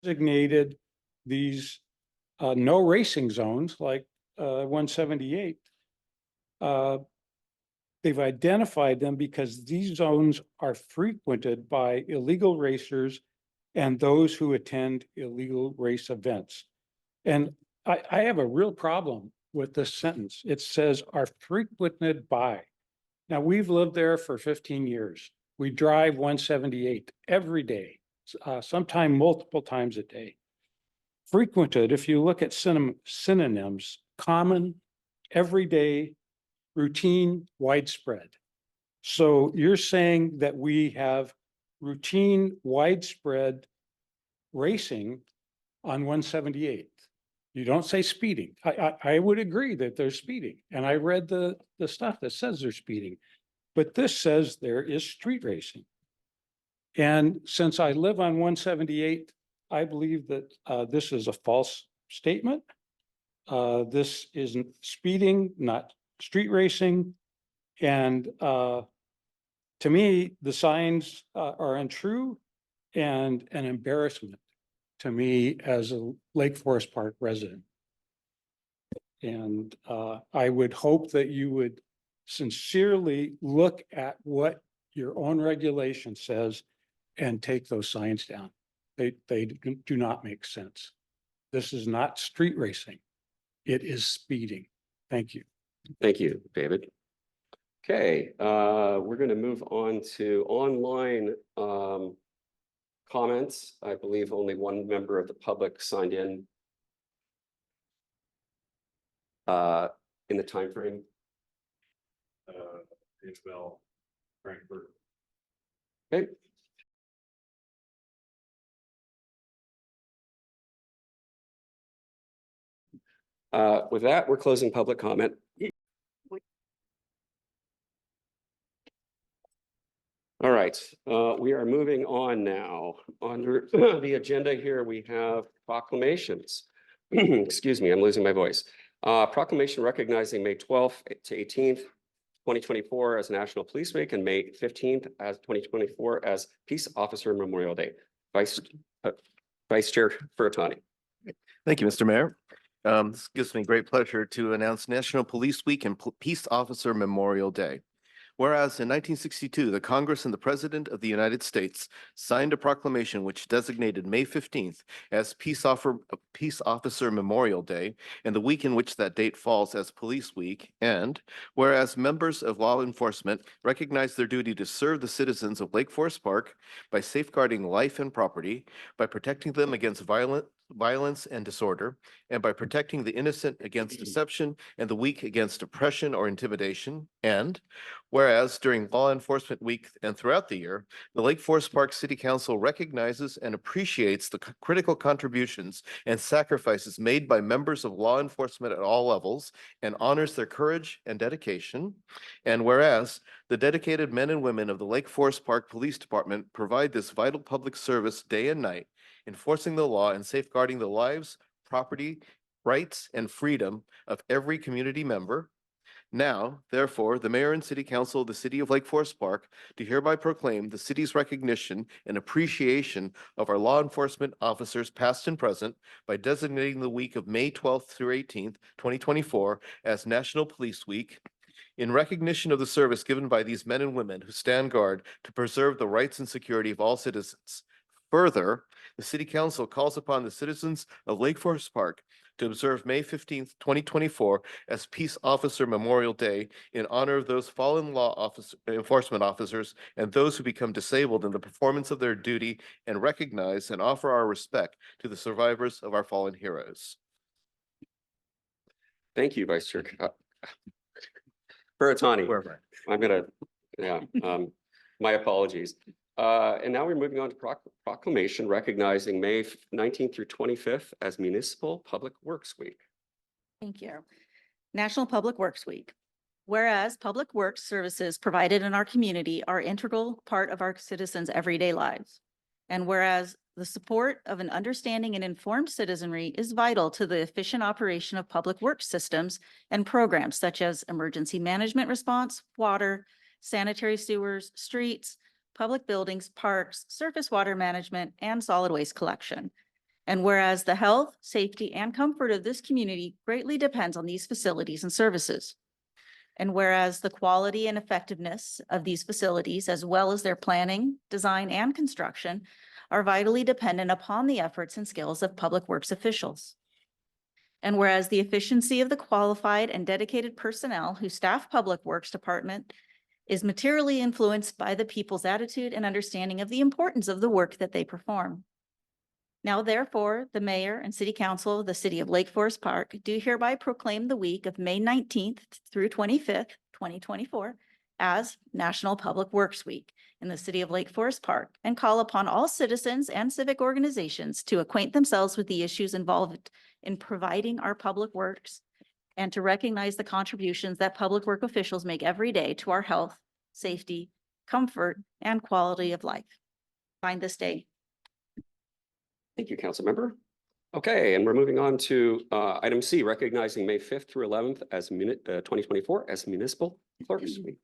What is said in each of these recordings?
designated these no racing zones like 178. They've identified them because these zones are frequented by illegal racers and those who attend illegal race events. And I have a real problem with this sentence. It says are frequented by. Now, we've lived there for 15 years. We drive 178 every day, sometime multiple times a day. Frequented, if you look at synonyms, common, everyday, routine, widespread. So you're saying that we have routine, widespread racing on 178. You don't say speeding. I would agree that there's speeding. And I read the stuff that says there's speeding, but this says there is street racing. And since I live on 178, I believe that this is a false statement. This isn't speeding, not street racing. And to me, the signs are untrue and an embarrassment to me as a Lake Forest Park resident. And I would hope that you would sincerely look at what your own regulation says and take those signs down. They do not make sense. This is not street racing. It is speeding. Thank you. Thank you, David. Okay, we're going to move on to online comments. I believe only one member of the public signed in the time frame. Isabel Frankfurt. Okay. With that, we're closing public comment. All right, we are moving on now. Under the agenda here, we have proclamations. Excuse me, I'm losing my voice. Proclamation recognizing May 12th to 18th, 2024 as National Police Week and May 15th as 2024 as Peace Officer Memorial Day. Vice Chair Furutani. Thank you, Mr. Mayor. This gives me great pleasure to announce National Police Week and Peace Officer Memorial Day. Whereas in 1962, the Congress and the President of the United States signed a proclamation which designated May 15th as Peace Officer Memorial Day and the week in which that date falls as Police Week. And whereas members of law enforcement recognize their duty to serve the citizens of Lake Forest Park by safeguarding life and property, by protecting them against violence and disorder, and by protecting the innocent against deception and the weak against oppression or intimidation. And whereas during Law Enforcement Week and throughout the year, the Lake Forest Park City Council recognizes and appreciates the critical contributions and sacrifices made by members of law enforcement at all levels and honors their courage and dedication. And whereas the dedicated men and women of the Lake Forest Park Police Department provide this vital public service day and night, enforcing the law and safeguarding the lives, property, rights, and freedom of every community member. Now, therefore, the Mayor and City Council of the City of Lake Forest Park do hereby proclaim the city's recognition and appreciation of our law enforcement officers past and present by designating the week of May 12th through 18th, 2024 as National Police Week, in recognition of the service given by these men and women who stand guard to preserve the rights and security of all citizens. Further, the City Council calls upon the citizens of Lake Forest Park to observe May 15th, 2024 as Peace Officer Memorial Day in honor of those fallen law enforcement officers and those who become disabled in the performance of their duty, and recognize and offer our respect to the survivors of our fallen heroes. Thank you, Vice Chair Furutani. I'm gonna, my apologies. And now we're moving on to proclamation recognizing May 19th through 25th as Municipal Public Works Week. Thank you. National Public Works Week. Whereas public works services provided in our community are an integral part of our citizens' everyday lives. And whereas the support of an understanding and informed citizenry is vital to the efficient operation of public works systems and programs such as emergency management response, water, sanitary sewers, streets, public buildings, parks, surface water management, and solid waste collection. And whereas the health, safety, and comfort of this community greatly depends on these facilities and services. And whereas the quality and effectiveness of these facilities, as well as their planning, design, and construction, are vitally dependent upon the efforts and skills of public works officials. And whereas the efficiency of the qualified and dedicated personnel who staff Public Works Department is materially influenced by the people's attitude and understanding of the importance of the work that they perform. Now, therefore, the mayor and city council of the city of Lake Forest Park do hereby proclaim the week of May 19th through 25th, 2024, as National Public Works Week in the city of Lake Forest Park, and call upon all citizens and civic organizations to acquaint themselves with the issues involved in providing our public works and to recognize the contributions that public work officials make every day to our health, safety, comfort, and quality of life. Find this day. Thank you, Councilmember. Okay, and we're moving on to item C, recognizing May 5th through 11th as 2024 as Municipal Clerks Week.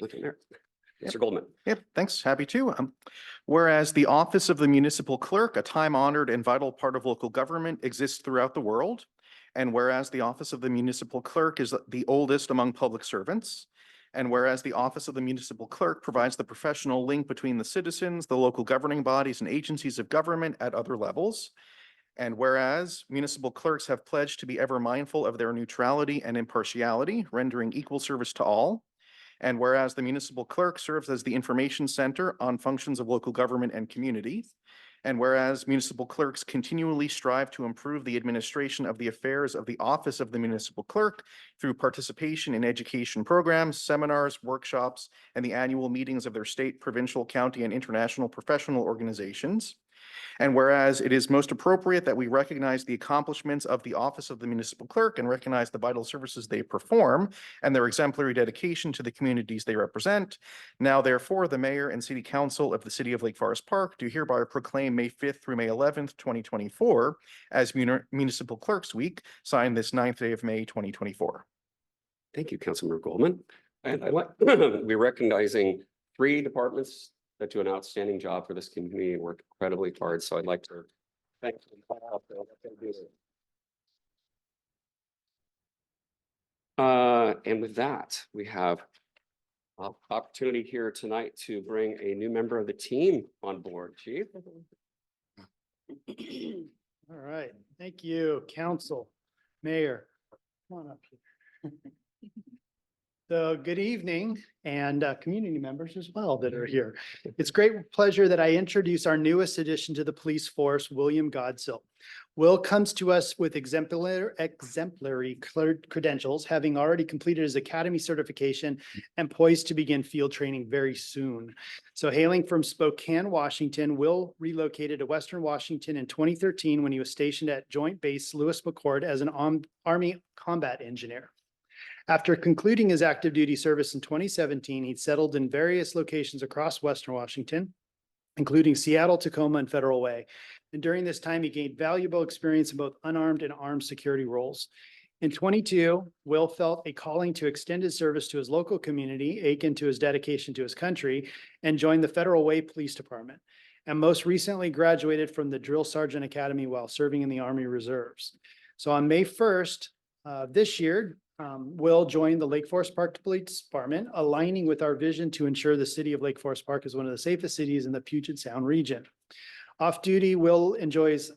Looking there. Mr. Goldman. Yep, thanks. Happy to. Whereas the office of the municipal clerk, a time-honored and vital part of local government, exists throughout the world. And whereas the office of the municipal clerk is the oldest among public servants. And whereas the office of the municipal clerk provides the professional link between the citizens, the local governing bodies, and agencies of government at other levels. And whereas municipal clerks have pledged to be ever mindful of their neutrality and impartiality, rendering equal service to all. And whereas the municipal clerk serves as the information center on functions of local government and community. And whereas municipal clerks continually strive to improve the administration of the affairs of the office of the municipal clerk through participation in education programs, seminars, workshops, and the annual meetings of their state, provincial, county, and international professional organizations. And whereas it is most appropriate that we recognize the accomplishments of the office of the municipal clerk and recognize the vital services they perform and their exemplary dedication to the communities they represent. Now, therefore, the mayor and city council of the city of Lake Forest Park do hereby proclaim May 5th through May 11th, 2024 as Municipal Clerks Week, signed this 9th day of May, 2024. Thank you, Councilmember Goldman. And I like, we're recognizing 3 departments that do an outstanding job for this community and work incredibly hard. So I'd like to thank them all for what they do. And with that, we have an opportunity here tonight to bring a new member of the team on board. Chief. All right, thank you, council, mayor. Come on up here. So good evening and community members as well that are here. It's great pleasure that I introduce our newest addition to the police force, William Godsil. Will comes to us with exemplary credentials, having already completed his academy certification and poised to begin field training very soon. So hailing from Spokane, Washington, Will relocated to Western Washington in 2013 when he was stationed at Joint Base Lewis McChord as an Army combat engineer. After concluding his active duty service in 2017, he settled in various locations across Western Washington, including Seattle, Tacoma, and Federal Way. And during this time, he gained valuable experience in both unarmed and armed security roles. In 22, Will felt a calling to extend his service to his local community, akin to his dedication to his country, and joined the Federal Way Police Department. And most recently graduated from the Drill Sergeant Academy while serving in the Army Reserves. So on May 1st this year, Will join the Lake Forest Park Police Department, aligning with our vision to ensure the city of Lake Forest Park is one of the safest cities in the Puget Sound region. Off duty, Will enjoys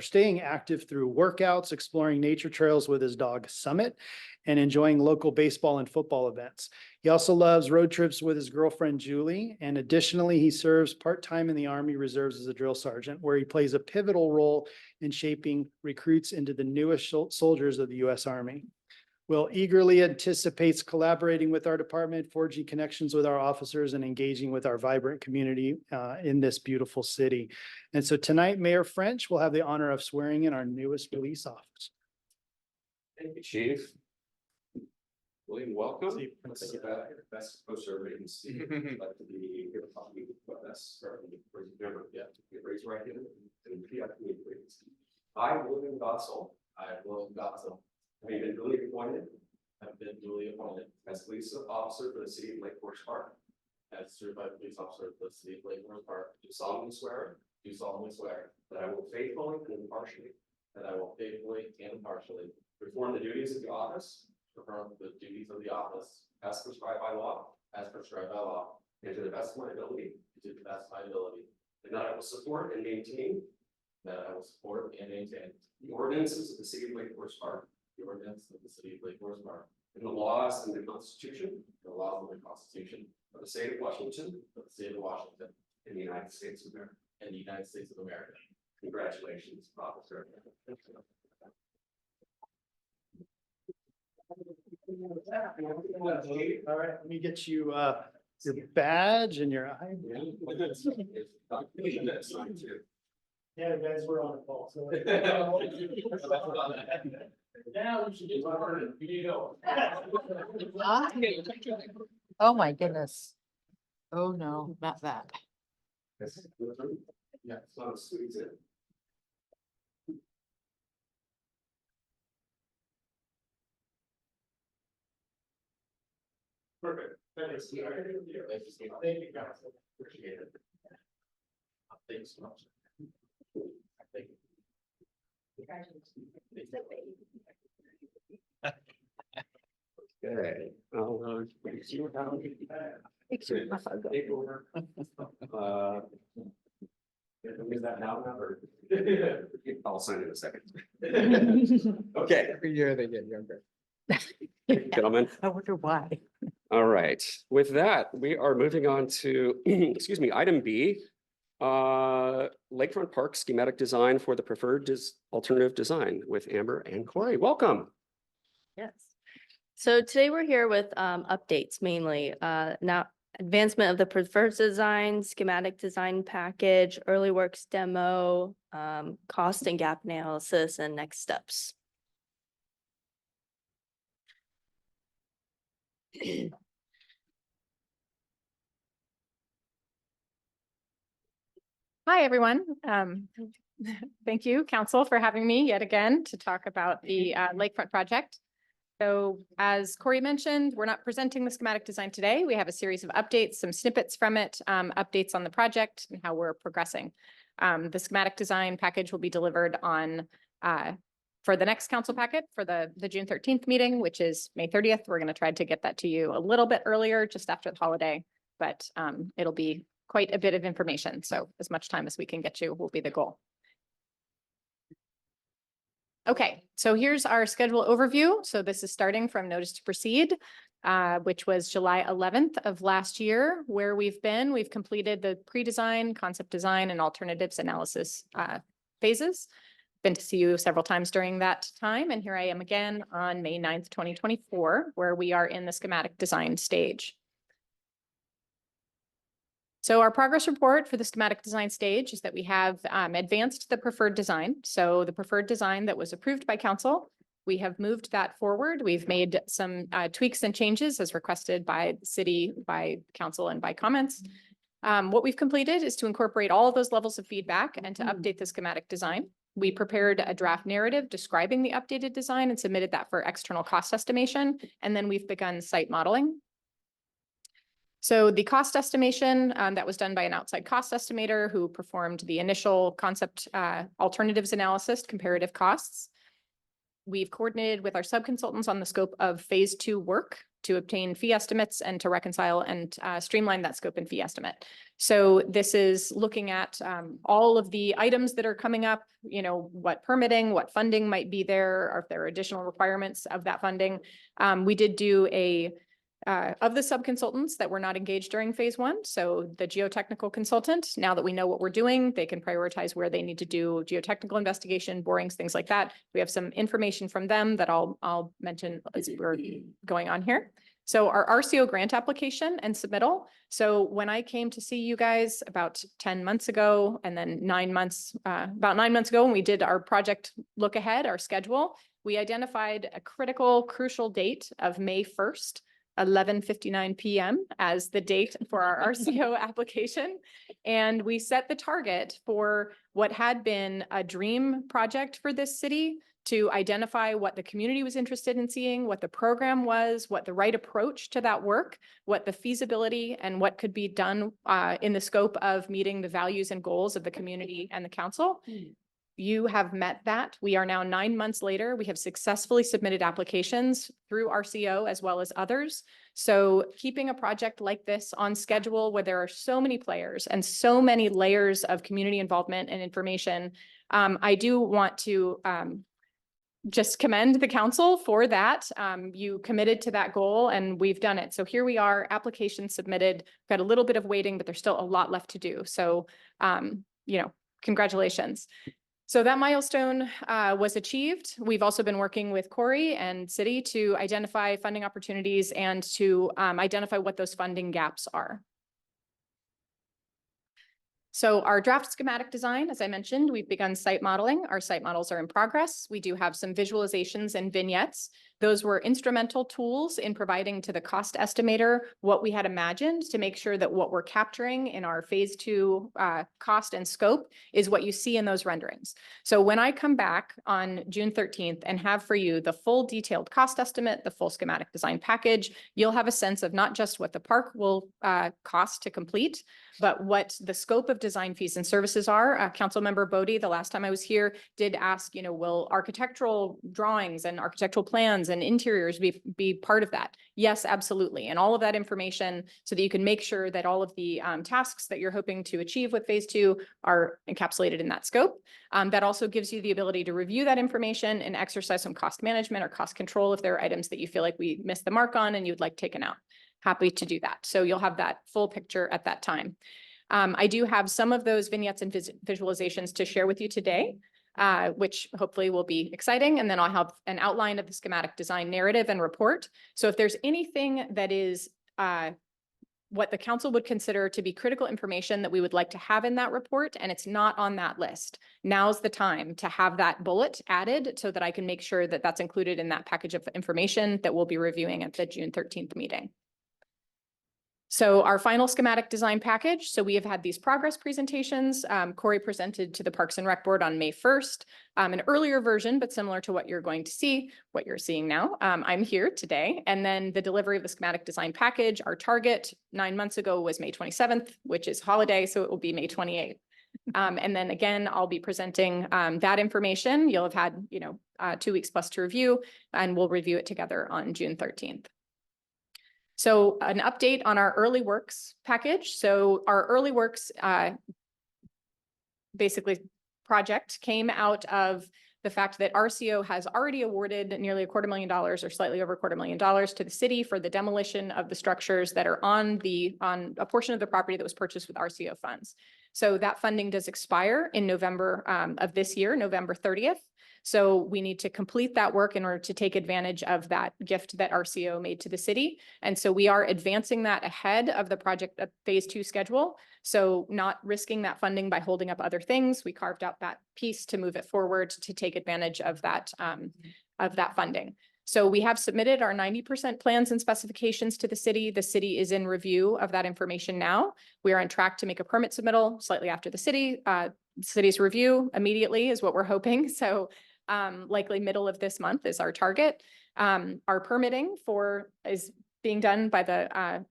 staying active through workouts, exploring nature trails with his dog Summit, and enjoying local baseball and football events. He also loves road trips with his girlfriend Julie, and additionally, he serves part-time in the Army Reserves as a drill sergeant, where he plays a pivotal role in shaping recruits into the newest soldiers of the U.S. Army. Will eagerly anticipates collaborating with our department, forging connections with our officers, and engaging with our vibrant community in this beautiful city. And so tonight, Mayor French will have the honor of swearing in our newest police officer. Thank you, Chief. William, welcome. See, Best co-servants. Like to be here talking about this. Remember, raise your right hand and repeat after me, please. I, William Godsil. Having been duly appointed. Have been duly appointed. As police officer for the city of Lake Forest Park. as certified police officer of the city of Lakefront Park, do solemnly swear that I will faithfully and impartially perform the duties of the office as prescribed by law, and to the best of my ability, and that I will support and maintain the ordinances of the city of Lake Forest Park, and the laws and the Constitution of the state of Washington, and the United States of America. Congratulations, officer. All right, let me get you your badge and your ID. Yeah, guys, we're on the call. So. Now you should get started. You need help. Oh, my goodness. Oh, no, not that. Yeah, it's not a squeeze in. Perfect. Thanks. Thank you, Council. Appreciate it. Thanks so much. Thank you. Okay. Take over. Is that now or? I'll sign in a second. Okay, Every year they get younger. gentlemen. I wonder why. All right, with that, we are moving on to, excuse me, item B. Lakefront Park schematic design for the preferred alternative design with Amber and Corey. Welcome. Yes. So today we're here with updates mainly. Now advancement of the preferred design, schematic design package, early works demo, cost and gap analysis, and next steps. Hi, everyone. Thank you, Council, for having me yet again to talk about the Lakefront project. So as Corey mentioned, we're not presenting the schematic design today. We have a series of updates, some snippets from it, updates on the project and how we're progressing. The schematic design package will be delivered on for the next council packet for the June 13th meeting, which is May 30th. We're going to try to get that to you a little bit earlier, just after the holiday, but it'll be quite a bit of information. So as much time as we can get you will be the goal. Okay, so here's our schedule overview. So this is starting from notice to proceed, which was July 11th of last year. Where we've completed the pre-design, concept design, and alternatives analysis phases. Been to see you several times during that time. And here I am again on May 9th, 2024, where we are in the schematic design stage. So our progress report for the schematic design stage is that we have advanced the preferred design. So the preferred design that was approved by council, we have moved that forward. We've made some tweaks and changes as requested by the city, by council, and by comments. What we've completed is to incorporate all of those levels of feedback and to update the schematic design. We prepared a draft narrative describing the updated design and submitted that for external cost estimation. And then we've begun site modeling. So the cost estimation that was done by an outside cost estimator who performed the initial concept alternatives analysis, comparative costs. We've coordinated with our subconsultants on the scope of phase 2 work to obtain fee estimates and to reconcile and streamline that scope and fee estimate. So this is looking at all of the items that are coming up, you know, what permitting, what funding might be there, or if there are additional requirements of that funding. We did do a of the sub-consultants that were not engaged during phase 1. So the geotechnical consultant, now that we know what we're doing, they can prioritize where they need to do geotechnical investigation, borings, things like that. We have some information from them that I'll mention as we're going on here. So our RCO grant application and submittal. So when I came to see you guys about 10 months ago, and then about 9 months ago, when we did our project look ahead, our schedule, we identified a critical, crucial date of May 1st. 11:59 p.m. as the date for our RCO application. And we set the target for what had been a dream project for this city to identify what the community was interested in seeing, what the program was, what the right approach to that work, what the feasibility and what could be done in the scope of meeting the values and goals of the community and the council. You have met that. We are now 9 months later. We have successfully submitted applications through RCO as well as others. So keeping a project like this on schedule where there are so many players and so many layers of community involvement and information, I do want to just commend the council for that. You committed to that goal and we've done it. So here we are, application submitted, got a little bit of waiting, but there's still a lot left to do. So, congratulations. So that milestone was achieved. We've also been working with Corey and City to identify funding opportunities and to identify what those funding gaps are. So our draft schematic design, as I mentioned, we've begun site modeling. Our site models are in progress. We do have some visualizations and vignettes. Those were instrumental tools in providing to the cost estimator what we had imagined to make sure that what we're capturing in our phase 2 cost and scope is what you see in those renderings. So when I come back on June 13th and have for you the full detailed cost estimate, the full schematic design package, you'll have a sense of not just what the park will cost to complete, but what the scope of design fees and services are. Councilmember Bodie, the last time I was here, did ask, will architectural drawings and architectural plans and interiors be part of that? Yes, absolutely. And all of that information so that you can make sure that all of the tasks that you're hoping to achieve with phase 2 are encapsulated in that scope. That also gives you the ability to review that information and exercise some cost management or cost control if there are items that you feel like we missed the mark on and you'd like taken out. Happy to do that. So you'll have that full picture at that time. I do have some of those vignettes and visualizations to share with you today, which hopefully will be exciting. And then I'll have an outline of the schematic design narrative and report. So if there's anything that is what the council would consider to be critical information that we would like to have in that report, and it's not on that list, now's the time to have that bullet added so that I can make sure that that's included in that package of information that we'll be reviewing at the June 13th meeting. So our final schematic design package. So we have had these progress presentations. Corey presented to the Parks and Rec Board on May 1st, an earlier version, but similar to what you're going to see, what you're seeing now. I'm here today. And then the delivery of the schematic design package, our target 9 months ago was May 27th, which is holiday. So it will be May 28th. And then again, I'll be presenting that information. You'll have had, 2 weeks plus to review, and we'll review it together on June 13th. So an update on our early works package. So our early works basically project came out of the fact that RCO has already awarded nearly $250,000 or slightly over $250,000 to the city for the demolition of the structures that are on a portion of the property that was purchased with RCO funds. So that funding does expire in November of this year, November 30th. So we need to complete that work in order to take advantage of that gift that RCO made to the city. And so we are advancing that ahead of the project phase 2 schedule. So not risking that funding by holding up other things. We carved out that piece to move it forward to take advantage of that funding. So we have submitted our 90% plans and specifications to the city. The city is in review of that information now. We are on track to make a permit submittal slightly after the city's review immediately is what we're hoping. So likely middle of this month is our target. Our permitting is being done by the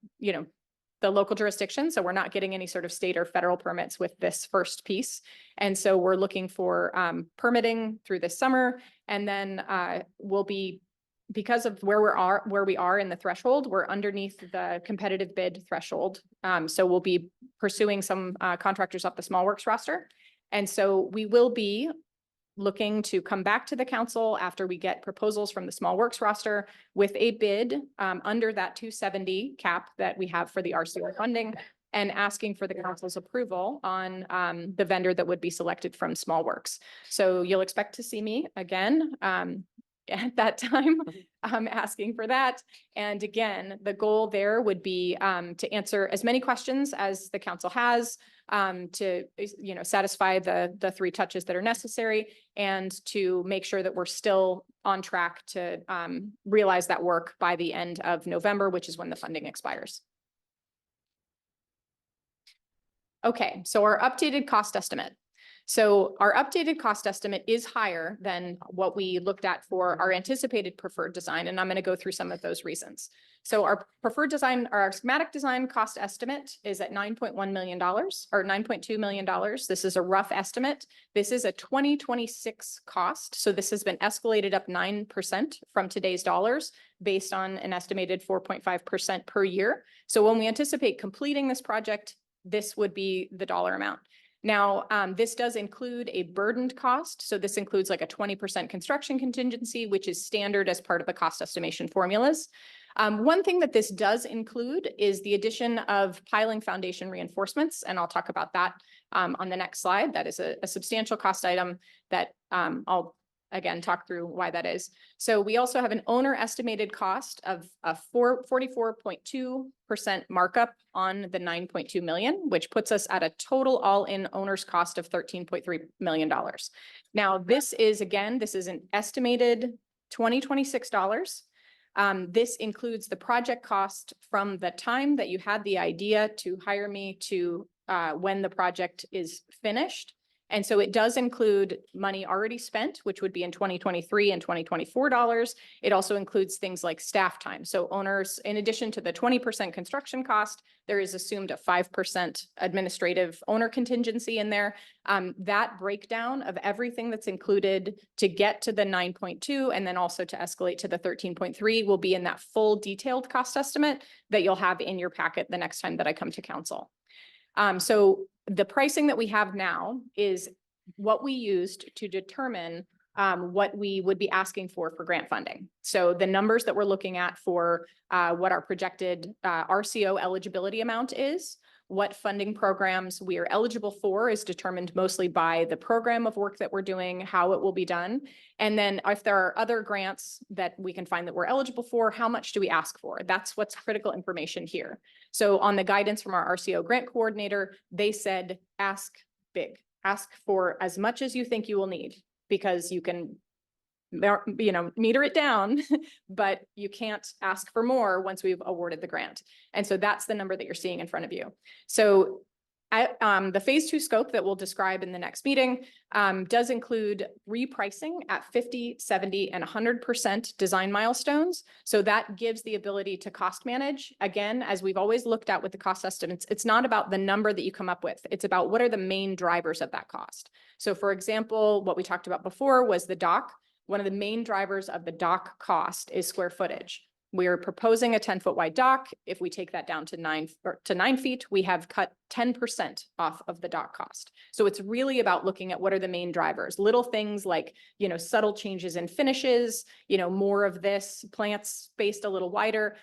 local jurisdiction. So we're not getting any sort of state or federal permits with this first piece. And so we're looking for permitting through this summer. And then we'll be, because of where we are in the threshold, we're underneath the competitive bid threshold. So we'll be pursuing some contractors off the small works roster. And so we will be looking to come back to the council after we get proposals from the small works roster with a bid under that 270 cap that we have for the RCO funding, and asking for the council's approval on the vendor that would be selected from small works. So you'll expect to see me again at that time, asking for that. And again, the goal there would be to answer as many questions as the council has, to satisfy the 3 touches that are necessary, and to make sure that we're still on track to realize that work by the end of November, which is when the funding expires. Okay, so our updated cost estimate. So our updated cost estimate is higher than what we looked at for our anticipated preferred design, and I'm going to go through some of those reasons. So our preferred design, or our schematic design cost estimate is at $9.1 million or $9.2 million. This is a rough estimate. This is a 2026 cost. So this has been escalated up 9% from today's dollars based on an estimated 4.5% per year. So when we anticipate completing this project, this would be the dollar amount. Now, this does include a burdened cost. So this includes like a 20% construction contingency, which is standard as part of the cost estimation formulas. One thing that this does include is the addition of piling foundation reinforcements, and I'll talk about that on the next slide. That is a substantial cost item that I'll again talk through why that is. So we also have an owner estimated cost of a 44.2% markup on the 9.2 million, which puts us at a total all-in owner's cost of $13.3 million. Now, this is an estimated 2026 dollars. This includes the project cost from the time that you had the idea to hire me to when the project is finished. And so it does include money already spent, which would be in 2023 and 2024 dollars. It also includes things like staff time. So owners, in addition to the 20% construction cost, there is assumed a 5% administrative owner contingency in there. That breakdown of everything that's included to get to the 9.2 and then also to escalate to the 13.3 will be in that full detailed cost estimate that you'll have in your packet the next time that I come to council. So the pricing that we have now is what we used to determine what we would be asking for grant funding. So the numbers that we're looking at for what our projected RCO eligibility amount is, what funding programs we are eligible for is determined mostly by the program of work that we're doing, how it will be done. And then if there are other grants that we can find that we're eligible for, how much do we ask for? That's what's critical information here. So on the guidance from our RCO grant coordinator, they said, ask big, ask for as much as you think you will need, because you can, meter it down, but you can't ask for more once we've awarded the grant. And so that's the number that you're seeing in front of you. So the phase 2 scope that we'll describe in the next meeting does include repricing at 50, 70, and 100% design milestones. So that gives the ability to cost manage. Again, as we've always looked at with the cost estimates, it's not about the number that you come up with. It's about what are the main drivers of that cost. So for example, what we talked about before was the dock. One of the main drivers of the dock cost is square footage. We are proposing a 10-foot wide dock. If we take that down to 9 feet, we have cut 10% off of the dock cost. So it's really about looking at what are the main drivers, little things like, subtle changes in finishes, more of this, plants spaced a little wider.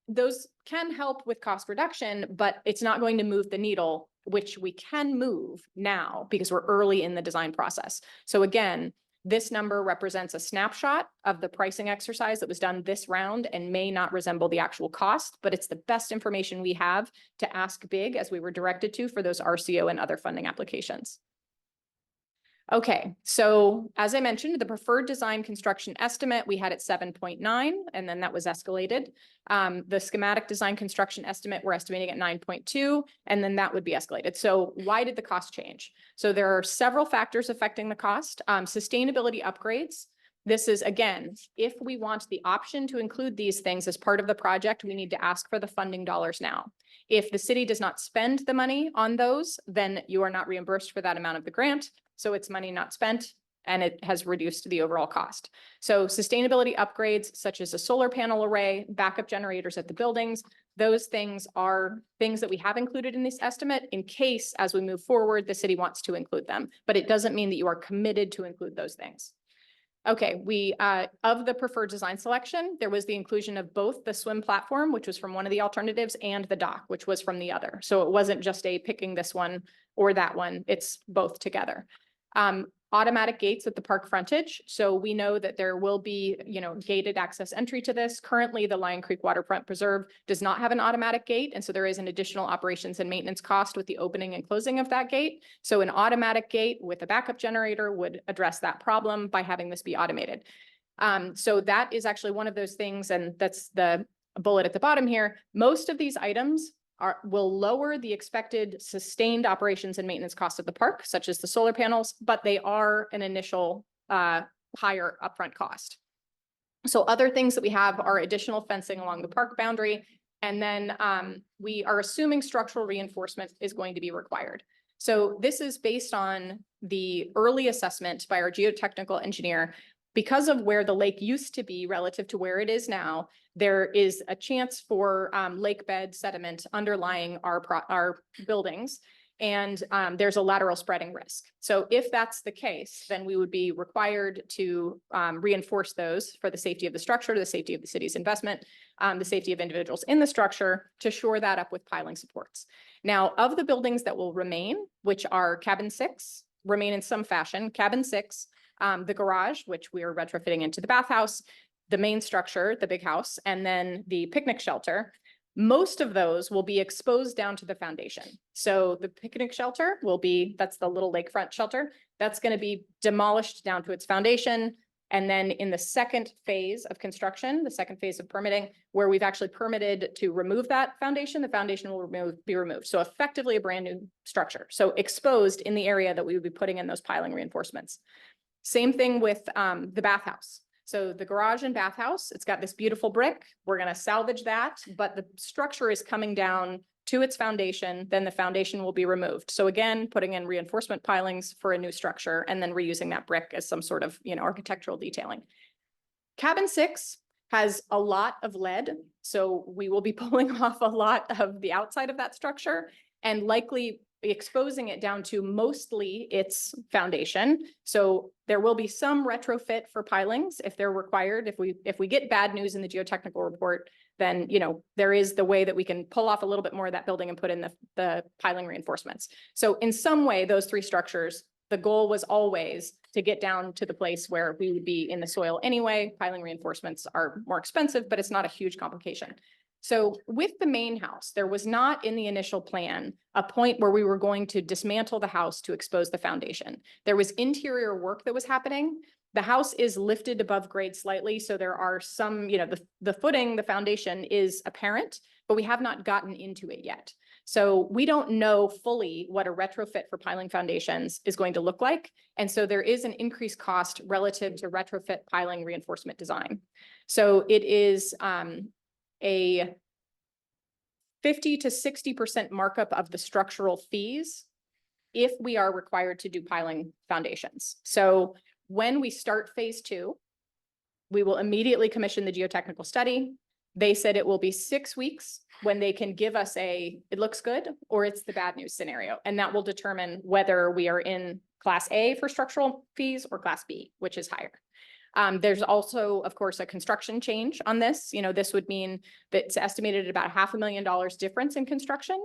Those can help with cost reduction, but it's not going to move the needle, which we can move now because we're early in the design process. So again, this number represents a snapshot of the pricing exercise that was done this round and may not resemble the actual cost, but it's the best information we have to ask big as we were directed to for those RCO and other funding applications. Okay, so as I mentioned, the preferred design construction estimate, we had at 7.9, and then that was escalated. The schematic design construction estimate, we're estimating at 9.2, and then that would be escalated. So why did the cost change? So there are several factors affecting the cost. Sustainability upgrades. This is, again, if we want the option to include these things as part of the project, we need to ask for the funding dollars now. If the city does not spend the money on those, then you are not reimbursed for that amount of the grant. So it's money not spent, and it has reduced the overall cost. So sustainability upgrades, such as a solar panel array, backup generators at the buildings, those things are things that we have included in this estimate in case, as we move forward, the city wants to include them. But it doesn't mean that you are committed to include those things. Okay, of the preferred design selection, there was the inclusion of both the swim platform, which was from one of the alternatives, and the dock, which was from the other. So it wasn't just picking this one or that one, it's both together. Automatic gates at the park frontage. So we know that there will be, gated access entry to this. Currently, the Lion Creek Waterfront Preserve does not have an automatic gate. And so there is an additional operations and maintenance cost with the opening and closing of that gate. So an automatic gate with a backup generator would address that problem by having this be automated. So that is actually one of those things, and that's the bullet at the bottom here. Most of these items will lower the expected sustained operations and maintenance costs of the park, such as the solar panels, but they are an initial higher upfront cost. So other things that we have are additional fencing along the park boundary. And then we are assuming structural reinforcement is going to be required. So this is based on the early assessment by our geotechnical engineer. Because of where the lake used to be relative to where it is now, there is a chance for lake bed sediment underlying our buildings. And there's a lateral spreading risk. So if that's the case, then we would be required to reinforce those for the safety of the structure, the safety of the city's investment, the safety of individuals in the structure, to shore that up with piling supports. Now, of the buildings that will remain, which are cabin 6, remain in some fashion, cabin 6, the garage, which we are retrofitting into the bathhouse, the main structure, the big house, and then the picnic shelter. Most of those will be exposed down to the foundation. So the picnic shelter will be, that's the little lakefront shelter, that's going to be demolished down to its foundation. And then in the second phase of construction, the second phase of permitting, where we've actually permitted to remove that foundation, the foundation will be removed. So effectively a brand new structure. So exposed in the area that we would be putting in those piling reinforcements. Same thing with the bathhouse. So the garage and bathhouse, it's got this beautiful brick. We're going to salvage that, but the structure is coming down to its foundation. Then the foundation will be removed. So again, putting in reinforcement pilings for a new structure and then reusing that brick as some sort of, architectural detailing. Cabin 6 has a lot of lead. So we will be pulling off a lot of the outside of that structure and likely exposing it down to mostly its foundation. So there will be some retrofit for pilings if they're required. If we get bad news in the geotechnical report, then there is the way that we can pull off a little bit more of that building and put in the piling reinforcements. So in some way, those 3 structures, the goal was always to get down to the place where we would be in the soil anyway. Piling reinforcements are more expensive, but it's not a huge complication. So with the main house, there was not in the initial plan a point where we were going to dismantle the house to expose the foundation. There was interior work that was happening. The house is lifted above grade slightly. So there are some, the footing, the foundation is apparent, but we have not gotten into it yet. So we don't know fully what a retrofit for piling foundations is going to look like. And so there is an increased cost relative to retrofit piling reinforcement design. So it is a 50 to 60% markup of the structural fees if we are required to do piling foundations. So when we start phase 2, we will immediately commission the geotechnical study. They said it will be 6 weeks when they can give us it looks good, or it's the bad news scenario. And that will determine whether we are in class A for structural fees or class B, which is higher. There's also, of course, a construction change on this. This would mean that it's estimated at about $500,000 difference in construction.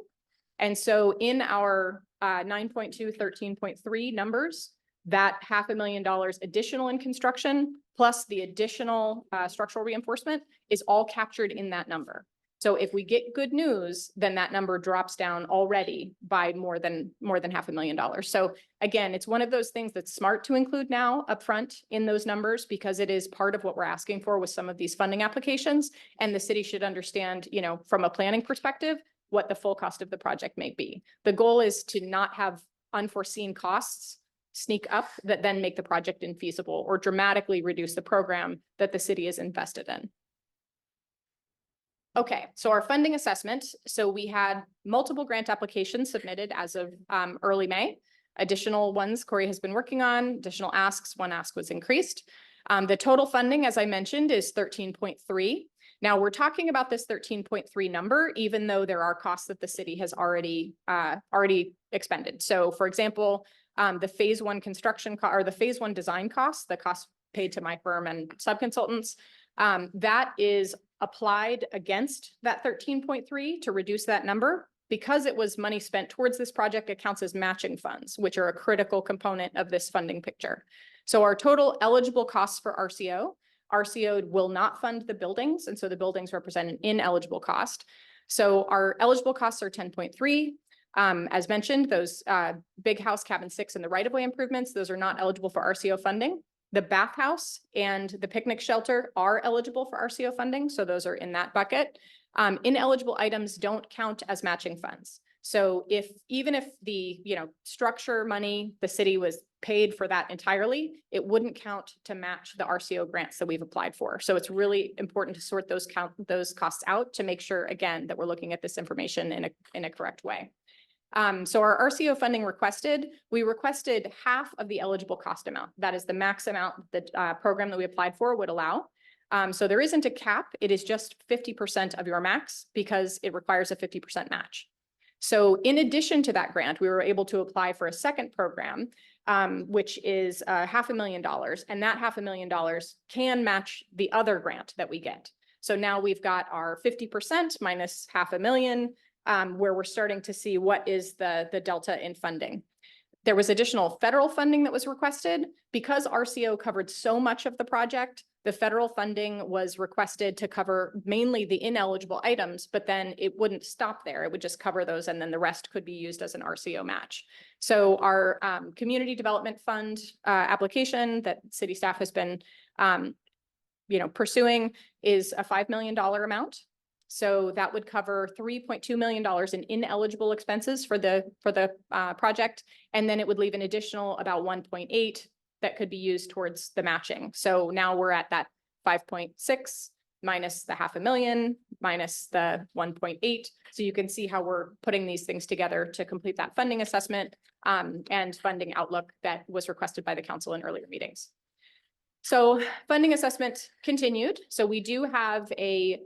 And so in our 9.2, 13.3 numbers, that $500,000 additional in construction plus the additional structural reinforcement is all captured in that number. So if we get good news, then that number drops down already by more than $500,000. So again, it's one of those things that's smart to include now upfront in those numbers because it is part of what we're asking for with some of these funding applications. And the city should understand, from a planning perspective, what the full cost of the project may be. The goal is to not have unforeseen costs sneak up that then make the project infeasible or dramatically reduce the program that the city is invested in. Okay, so our funding assessment. So we had multiple grant applications submitted as of early May. Additional ones Corey has been working on, additional asks, one ask was increased. The total funding, as I mentioned, is 13.3. Now we're talking about this 13.3 number, even though there are costs that the city has already expended. So for example, the phase 1 construction or the phase 1 design costs, the costs paid to my firm and subconsultants, that is applied against that 13.3 to reduce that number. Because it was money spent towards this project, it counts as matching funds, which are a critical component of this funding picture. So our total eligible costs for RCO will not fund the buildings. And so the buildings represent an ineligible cost. So our eligible costs are 10.3. As mentioned, those big house cabin 6 and the right-of-way improvements, those are not eligible for RCO funding. The bathhouse and the picnic shelter are eligible for RCO funding, so those are in that bucket. Ineligible items don't count as matching funds. So even if the, structure money, the city was paid for that entirely, it wouldn't count to match the RCO grants that we've applied for. So it's really important to sort those costs out to make sure, again, that we're looking at this information in a correct way. So our RCO funding we requested half of the eligible cost amount. That is the max amount that program that we applied for would allow. So there isn't a cap. It is just 50% of your max because it requires a 50% match. So in addition to that grant, we were able to apply for a second program, which is $500,000. And that $500,000 can match the other grant that we get. So now we've got our 50% minus $500,000, where we're starting to see what is the delta in funding. There was additional federal funding that was requested. Because RCO covered so much of the project, the federal funding was requested to cover mainly the ineligible items, but then it wouldn't stop there. It would just cover those, and then the rest could be used as an RCO match. So our Community Development Fund application that city staff has been pursuing is a $5 million amount. So that would cover $3.2 million in ineligible expenses for the project. And then it would leave an additional about 1.8 that could be used towards the matching. So now we're at that 5.6 minus the $500,000 minus the 1.8. So you can see how we're putting these things together to complete that funding assessment and funding outlook that was requested by the council in earlier meetings. So funding assessment continued. So we do have a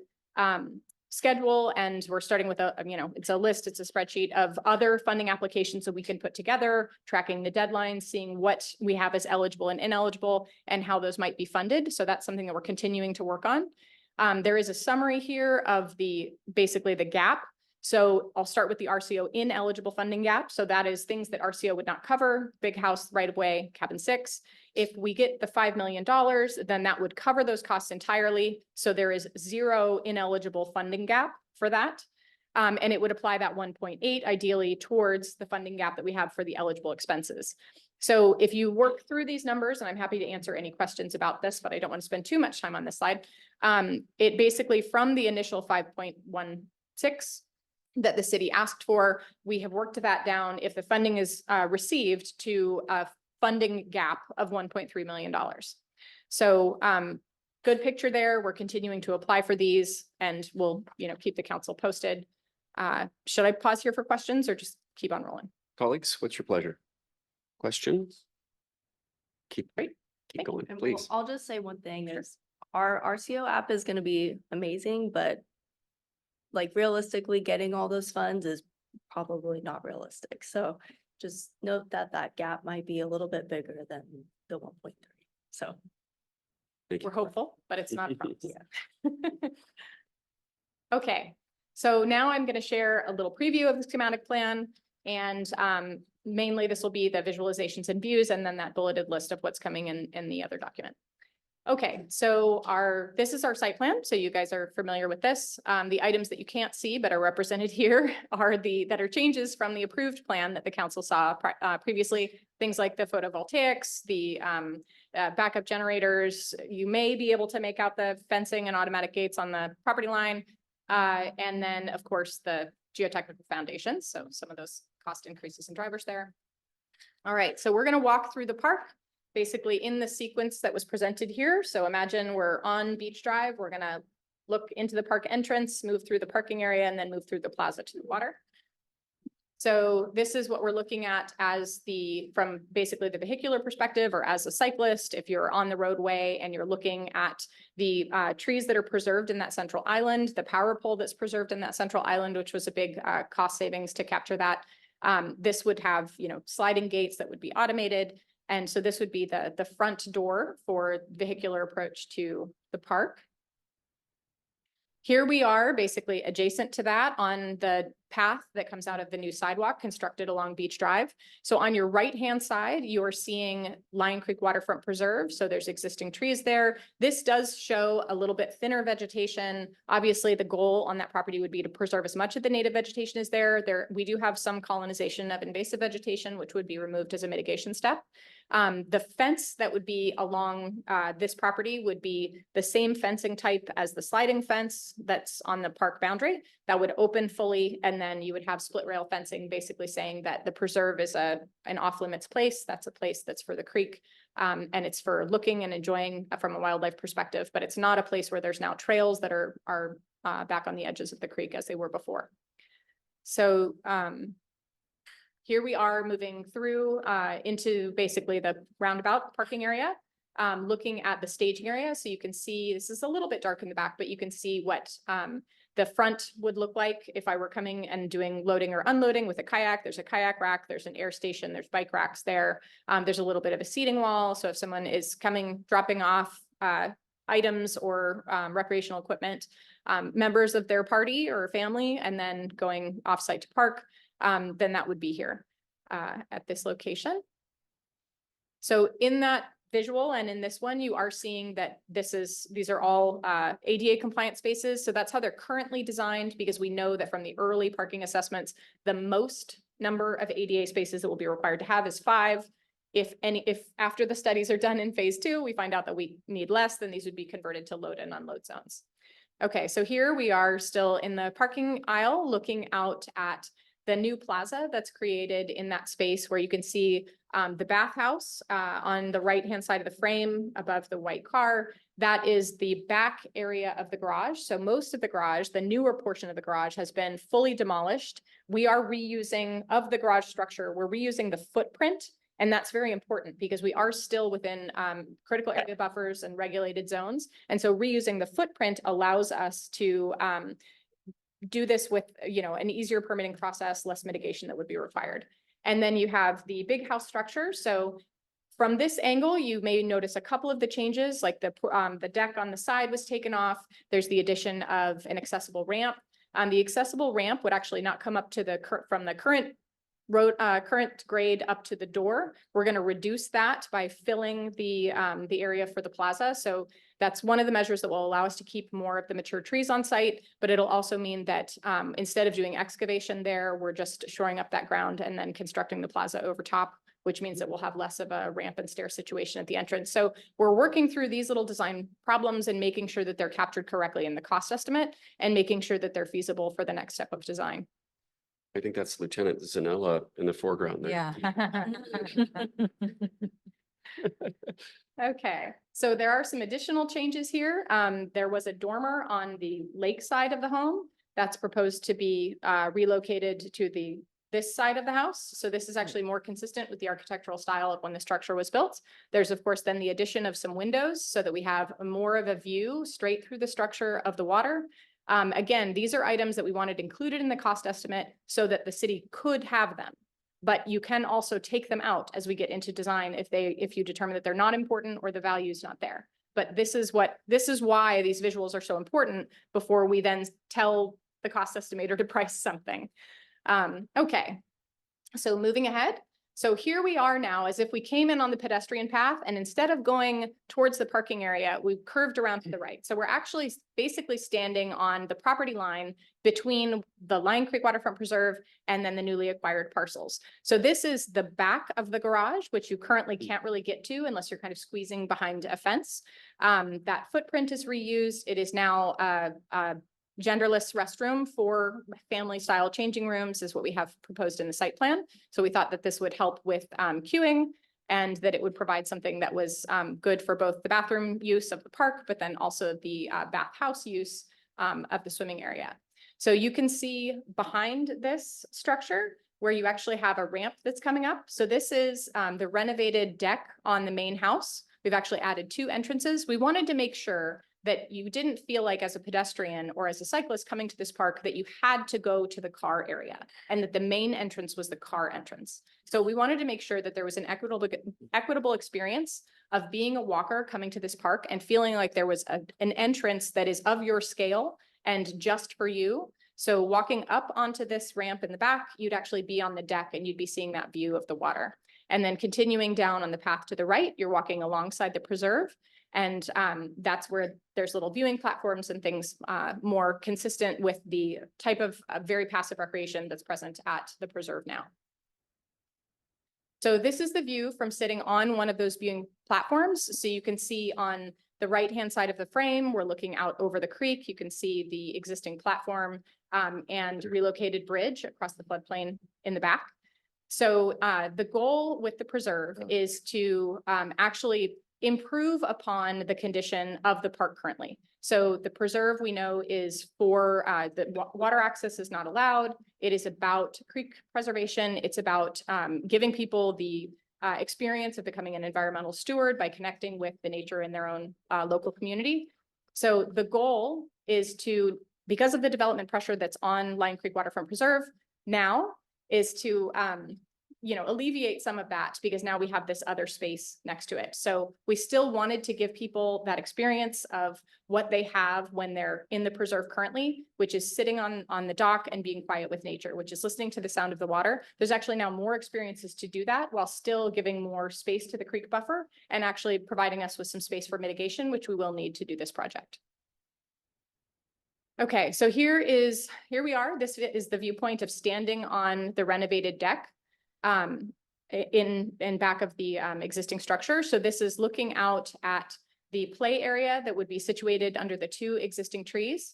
schedule, and we're starting with it's a list, it's a spreadsheet of other funding applications that we can put together, tracking the deadlines, seeing what we have as eligible and ineligible and how those might be funded. So that's something that we're continuing to work on. There is a summary here of basically the gap. So I'll start with the RCO ineligible funding gap. So that is things that RCO would not cover: big house, right of way, cabin 6. If we get the $5 million, then that would cover those costs entirely. So there is zero ineligible funding gap for that. And it would apply that 1.8 ideally towards the funding gap that we have for the eligible expenses. So if you work through these numbers, and I'm happy to answer any questions about this, but I don't want to spend too much time on this slide. It basically, from the initial 5.16 that the city asked for, we have worked that down, if the funding is received, to a funding gap of $1.3 million. So good picture there. We're continuing to apply for these, and we'll keep the council posted. Should I pause here for questions or just keep on rolling? Colleagues, what's your pleasure? Questions? Keep going, And please. I'll just say one thing is our RCO app is going to be amazing, but like realistically getting all those funds is probably not realistic. So just note that gap might be a little bit bigger than the 1.3. So Thank you. We're hopeful, but it's not a promise. Okay, so now I'm going to share a little preview of the schematic plan, and mainly this will be the visualizations and views, and then that bulleted list of what's coming in the other document. Okay, so this is our site plan. So you guys are familiar with this. The items that you can't see but are represented here are that are changes from the approved plan that the council saw previously. Things like the photovoltaics, the backup generators. You may be able to make out the fencing and automatic gates on the property line. And then, of course, the geotechnical foundations. So some of those cost increases in drivers there. All right, so we're going to walk through the park, basically in the sequence that was presented here. So imagine we're on Beach Drive. We're going to look into the park entrance, move through the parking area, and then move through the plaza to the water. So this is what we're looking at from basically the vehicular perspective, or as a cyclist, if you're on the roadway and you're looking at the trees that are preserved in that central island, the power pole that's preserved in that central island, which was a big cost savings to capture that. This would have, sliding gates that would be automated. And so this would be the front door for vehicular approach to the park. Here we are basically adjacent to that on the path that comes out of the new sidewalk constructed along Beach Drive. So on your right-hand side, you're seeing Lion Creek Waterfront Preserve. So there's existing trees there. This does show a little bit thinner vegetation. Obviously, the goal on that property would be to preserve as much of the native vegetation as there. We do have some colonization of invasive vegetation, which would be removed as a mitigation step. The fence that would be along this property would be the same fencing type as the sliding fence that's on the park boundary. That would open fully, and then you would have split rail fencing, basically saying that the preserve is an off-limits place. That's a place that's for the creek, and it's for looking and enjoying from a wildlife perspective, but it's not a place where there's now trails that are back on the edges of the creek as they were before. So here we are moving through into basically the roundabout parking area, looking at the staging area. So you can see, this is a little bit dark in the back, but you can see what the front would look like if I were coming and doing loading or unloading with a kayak. There's a kayak rack, there's an air station, there's bike racks there. There's a little bit of a seating wall. So if someone is coming, dropping off items or recreational equipment, members of their party or family, and then going offsite to park, then that would be here at this location. So in that visual and in this one, you are seeing that these are all ADA compliant spaces. So that's how they're currently designed, because we know that from the early parking assessments, the most number of ADA spaces that will be required to have is 5. If after the studies are done in phase 2, we find out that we need less, then these would be converted to load and unload zones. Okay, so here we are still in the parking aisle looking out at the new plaza that's created in that space, where you can see the bathhouse on the right-hand side of the frame above the white car. That is the back area of the garage. So most of the garage, the newer portion of the garage, has been fully demolished. We are reusing of the garage structure. We're reusing the footprint. And that's very important because we are still within critical area buffers and regulated zones. And so reusing the footprint allows us to do this with, an easier permitting process, less mitigation that would be required. And then you have the big house structure. So from this angle, you may notice a couple of the changes, like the deck on the side was taken off. There's the addition of an accessible ramp. The accessible ramp would actually not come up to from the current current grade up to the door. We're going to reduce that by filling the area for the plaza. So that's one of the measures that will allow us to keep more of the mature trees on site, but it'll also mean that instead of doing excavation there, we're just shoring up that ground and then constructing the plaza over top, which means that we'll have less of a ramp and stair situation at the entrance. So we're working through these little design problems and making sure that they're captured correctly in the cost estimate and making sure that they're feasible for the next step of design. I think that's Lieutenant Zanella in the foreground there. Yeah. Okay, so there are some additional changes here. There was a dormer on the lake side of the home that's proposed to be relocated to this side of the house. So this is actually more consistent with the architectural style of when the structure was built. There's of course then the addition of some windows so that we have more of a view straight through the structure of the water. Again, these are items that we wanted included in the cost estimate so that the city could have them. But you can also take them out as we get into design if you determine that they're not important or the value is not there. But this is why these visuals are so important before we then tell the cost estimator to price something. Okay, so moving ahead. So here we are now as if we came in on the pedestrian path, and instead of going towards the parking area, we've curved around to the right. So we're actually basically standing on the property line between the Lion Creek Waterfront Preserve and then the newly acquired parcels. So this is the back of the garage, which you currently can't really get to unless you're kind of squeezing behind a fence. That footprint is reused. It is now a genderless restroom for family style changing rooms is what we have proposed in the site plan. So we thought that this would help with queuing and that it would provide something that was good for both the bathroom use of the park, but then also the bathhouse use of the swimming area. So you can see behind this structure where you actually have a ramp that's coming up. So this is the renovated deck on the main house. We've actually added 2 entrances. We wanted to make sure that you didn't feel like as a pedestrian or as a cyclist coming to this park that you had to go to the car area and that the main entrance was the car entrance. So we wanted to make sure that there was an equitable experience of being a walker coming to this park and feeling like there was an entrance that is of your scale and just for you. So walking up onto this ramp in the back, you'd actually be on the deck and you'd be seeing that view of the water. And then continuing down on the path to the right, you're walking alongside the preserve. And that's where there's little viewing platforms and things more consistent with the type of very passive recreation that's present at the preserve now. So this is the view from sitting on one of those viewing platforms. So you can see on the right-hand side of the frame, we're looking out over the creek. You can see the existing platform and relocated bridge across the floodplain in the back. So the goal with the preserve is to actually improve upon the condition of the park currently. So the preserve we know is for water access is not allowed. It is about creek preservation. It's about giving people the experience of becoming an environmental steward by connecting with the nature in their own local community. So the goal is to, because of the development pressure that's on Lion Creek Waterfront Preserve now, is to alleviate some of that, because now we have this other space next to it. So we still wanted to give people that experience of what they have when they're in the preserve currently, which is sitting on the dock and being quiet with nature, which is listening to the sound of the water. There's actually now more experiences to do that while still giving more space to the creek buffer and actually providing us with some space for mitigation, which we will need to do this project. Okay, so here we are. This is the viewpoint of standing on the renovated deck in back of the existing structure. So this is looking out at the play area that would be situated under the two existing trees,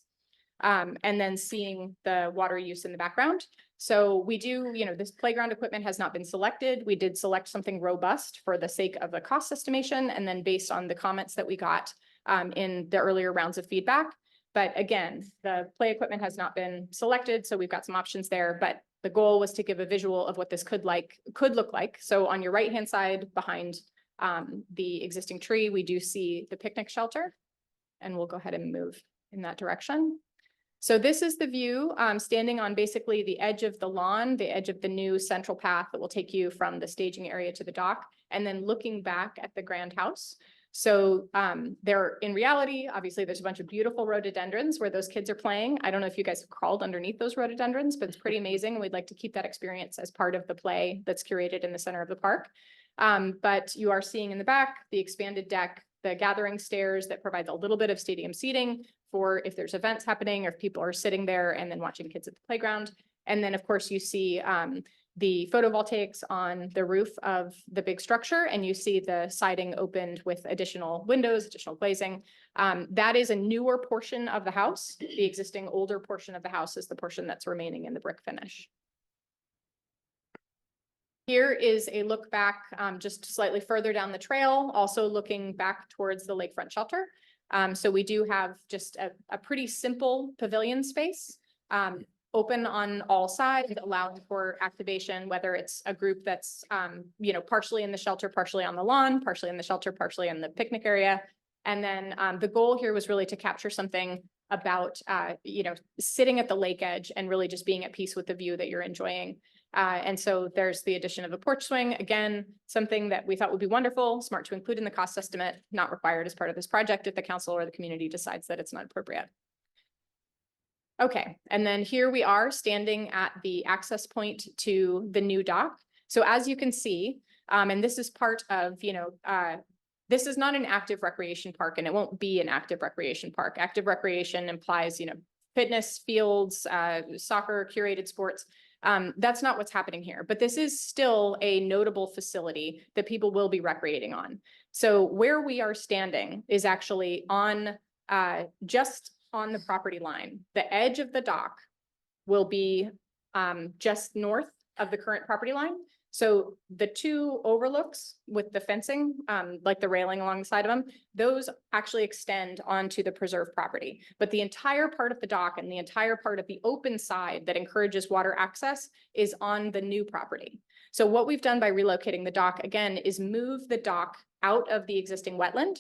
and then seeing the water use in the background. So we do, this playground equipment has not been selected. We did select something robust for the sake of the cost estimation, and then based on the comments that we got in the earlier rounds of feedback. But again, the play equipment has not been selected, so we've got some options there, but the goal was to give a visual of what this could look like. So on your right-hand side behind the existing tree, we do see the picnic shelter, and we'll go ahead and move in that direction. So this is the view standing on basically the edge of the lawn, the edge of the new central path that will take you from the staging area to the dock, and then looking back at the grand house. So in reality, obviously there's a bunch of beautiful rhododendrons where those kids are playing. I don't know if you guys have crawled underneath those rhododendrons, but it's pretty amazing. We'd like to keep that experience as part of the play that's curated in the center of the park. But you are seeing in the back, the expanded deck, the gathering stairs that provides a little bit of stadium seating for if there's events happening or if people are sitting there and then watching kids at the playground. And then of course you see the photovoltaics on the roof of the big structure, and you see the siding opened with additional windows, additional glazing. That is a newer portion of the house. The existing older portion of the house is the portion that's remaining in the brick finish. Here is a look back just slightly further down the trail, also looking back towards the lakefront shelter. So we do have just a pretty simple pavilion space. Open on all sides, allowing for activation, whether it's a group that's, partially in the shelter, partially on the lawn, partially in the shelter, partially in the picnic area. And then the goal here was really to capture something about, sitting at the lake edge and really just being at peace with the view that you're enjoying. And so there's the addition of a porch swing. Again, something that we thought would be wonderful, smart to include in the cost estimate, not required as part of this project if the council or the community decides that it's not appropriate. Okay, and then here we are standing at the access point to the new dock. So as you can see, and this is part of, this is not an active recreation park, and it won't be an active recreation park. Active recreation implies, fitness fields, soccer, curated sports. That's not what's happening here, but this is still a notable facility that people will be recreating on. So where we are standing is actually on just on the property line. The edge of the dock will be just north of the current property line. So the two overlooks with the fencing, like the railing along the side of them, those actually extend onto the preserve property. But the entire part of the dock and the entire part of the open side that encourages water access is on the new property. So what we've done by relocating the dock, again, is move the dock out of the existing wetland.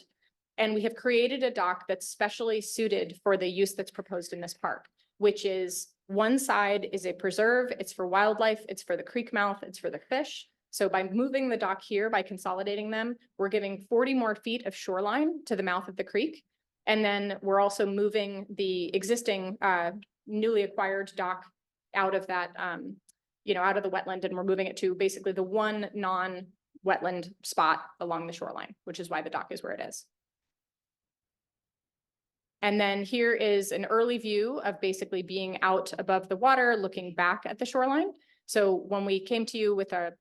And we have created a dock that's specially suited for the use that's proposed in this park, which is one side is a preserve, it's for wildlife, it's for the creek mouth, it's for the fish. So by moving the dock here, by consolidating them, we're giving 40 more feet of shoreline to the mouth of the creek. And then we're also moving the existing newly acquired dock out of that, out of the wetland, and we're moving it to basically the one non-wetland spot along the shoreline, which is why the dock is where it is. And then here is an early view of basically being out above the water, looking back at the shoreline. So when we came to you with a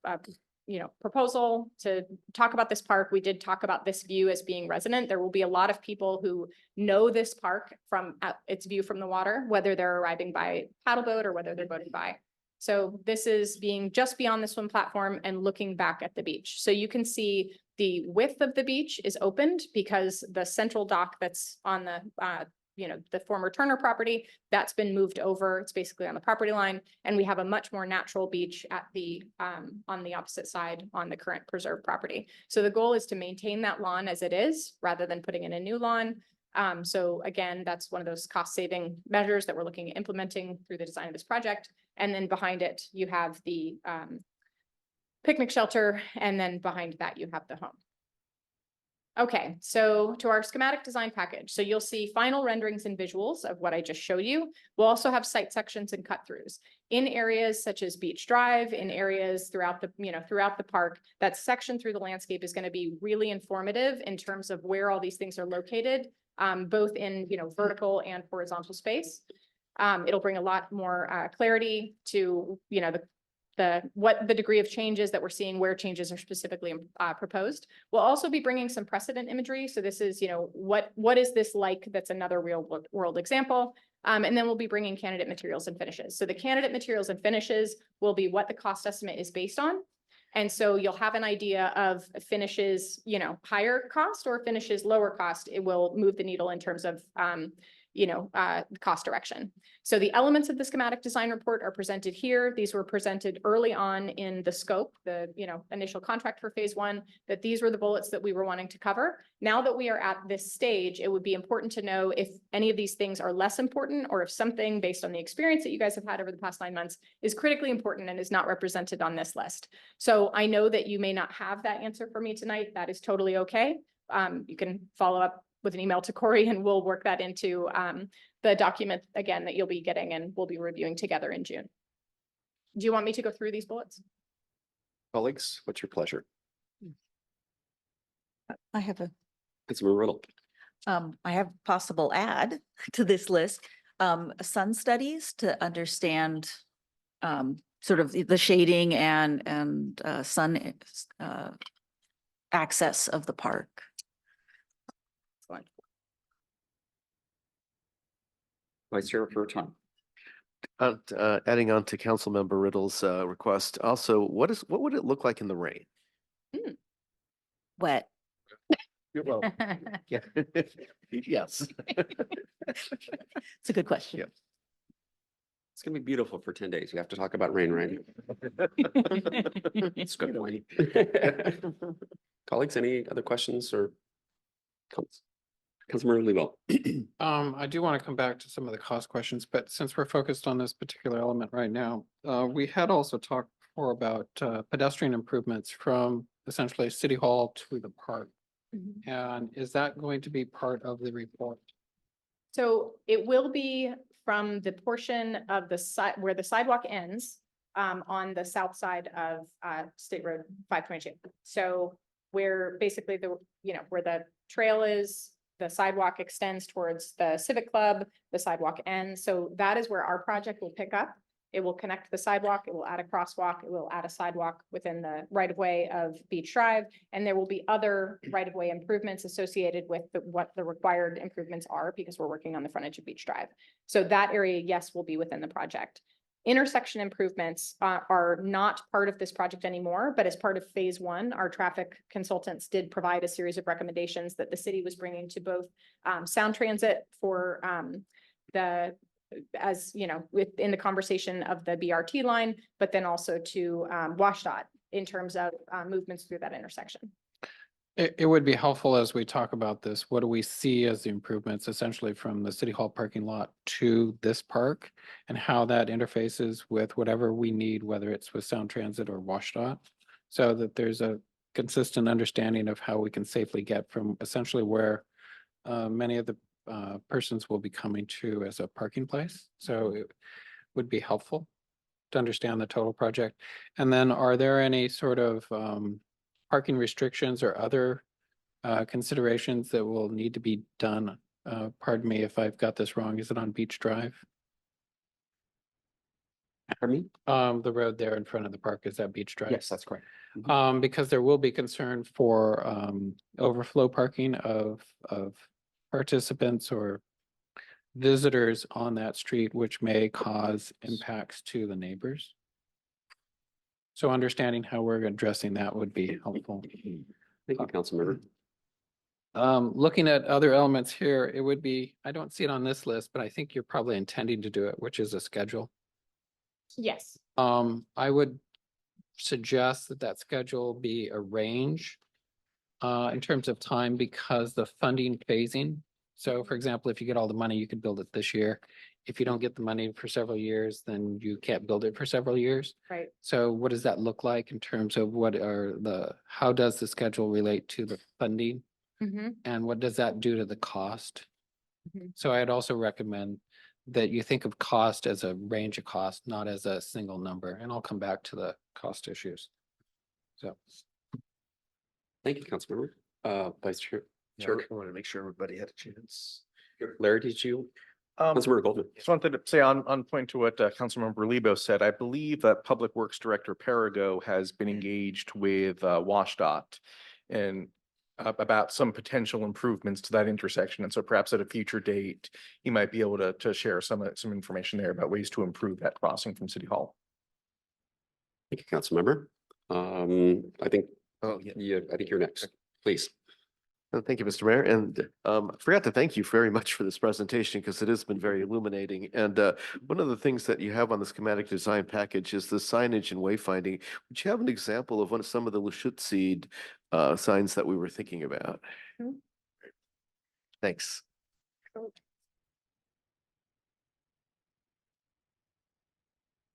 proposal to talk about this park. We did talk about this view as being resident. There will be a lot of people who know this park from its view from the water, whether they're arriving by paddle boat or whether they're boating by. So this is being just beyond the swim platform and looking back at the beach. So you can see the width of the beach is opened because the central dock that's on the the former Turner property, that's been moved over. It's basically on the property line. And we have a much more natural beach at the on the opposite side on the current preserve property. So the goal is to maintain that lawn as it is rather than putting in a new lawn. So again, that's one of those cost saving measures that we're looking at implementing through the design of this project. And then behind it, you have the picnic shelter. And then behind that, you have the home. Okay, so to our schematic design package. So you'll see final renderings and visuals of what I just showed you. We'll also have site sections and cut throughs in areas such as Beach Drive, in areas throughout the, throughout the park. That section through the landscape is going to be really informative in terms of where all these things are located, both in, vertical and horizontal space. It'll bring a lot more clarity to, what the degree of changes that we're seeing, where changes are specifically proposed. We'll also be bringing some precedent imagery. So this is, what is this like? That's another real world example. And then we'll be bringing candidate materials and finishes. So the candidate materials and finishes will be what the cost estimate is based on. And so you'll have an idea of finishes, higher cost or finishes lower cost. It will move the needle in terms of cost direction. So the elements of the schematic design report are presented here. These were presented early on in the scope, the initial contract for phase one, that these were the bullets that we were wanting to cover. Now that we are at this stage, it would be important to know if any of these things are less important or if something based on the experience that you guys have had over the past 9 months is critically important and is not represented on this list. So I know that you may not have that answer for me tonight. That is totally okay. You can follow up with an email to Corey and we'll work that into the document again that you'll be getting and we'll be reviewing together in June. Do you want me to go through these bullets? Colleagues, what's your pleasure? I have a Councilmember Riddle. I have possible add to this list, sun studies to understand sort of the shading and sun access of the park. Vice Chair for time. Adding on to Councilmember Riddle's request, also, what would it look like in the rain? Wet. Well, yeah. Yes. It's a good question. Yeah. It's gonna be beautiful for 10 days. We have to talk about rain, right? It's good point. Colleagues, any other questions or comments? Councilmember Lebo. I do want to come back to some of the cost questions, but since we're focused on this particular element right now, we had also talked before about pedestrian improvements from essentially City Hall to the park. And is that going to be part of the report? So it will be from the portion of the side where the sidewalk ends on the south side of State Road 522. So where basically where the trail is, the sidewalk extends towards the Civic Club, the sidewalk ends. So that is where our project will pick up. It will connect the sidewalk, it will add a crosswalk, it will add a sidewalk within the right-of-way of Beach Drive, and there will be other right-of-way improvements associated with what the required improvements are because we're working on the frontage of Beach Drive. So that area, yes, will be within the project. Intersection improvements are not part of this project anymore, but as part of phase one, our traffic consultants did provide a series of recommendations that the city was bringing to both Sound Transit for within the conversation of the BRT line, but then also to WashDOT in terms of movements through that intersection. It would be helpful as we talk about this. What do we see as the improvements essentially from the City Hall parking lot to this park and how that interfaces with whatever we need, whether it's with Sound Transit or WashDOT, so that there's a consistent understanding of how we can safely get from essentially where many of the persons will be coming to as a parking place. So it would be helpful to understand the total project. And then are there any sort of parking restrictions or other considerations that will need to be done? Pardon me if I've got this wrong. Is it on Beach Drive? Pardon me? The road there in front of the park, is that Beach Drive? Yes, that's correct. Because there will be concern for overflow parking of participants or visitors on that street, which may cause impacts to the neighbors. So understanding how we're addressing that would be helpful. Thank you, Councilmember. Looking at other elements here, it would be, I don't see it on this list, but I think you're probably intending to do it, which is a schedule. Yes. I would suggest that that schedule be a range in terms of time because the funding phasing. So for example, if you get all the money, you could build it this year. If you don't get the money for several years, then you can't build it for several years. Right. So what does that look like in terms of how does the schedule relate to the funding? Mm-hmm. And what does that do to the cost? Mhm. So I'd also recommend that you think of cost as a range of cost, not as a single number. And I'll come back to the cost issues. So. Thank you, Councilmember. Vice Chair. Sure. I wanted to make sure everybody had a chance. Larry, did you? Councilmember Goldman. Just wanted to say on point to what Councilmember Lebo said, I believe that Public Works Director Perigo has been engaged with WashDOT and about some potential improvements to that intersection. And so perhaps at a future date, he might be able to share some information there about ways to improve that crossing from City Hall. Thank you, Councilmember. I think, Oh, yeah. I think you're next, please. Thank you, Mr. Mayor. And I forgot to thank you very much for this presentation because it has been very illuminating. And one of the things that you have on the schematic design package is the signage and wayfinding. Would you have an example of some of the Lashut signs that we were thinking about? Mhm. Thanks.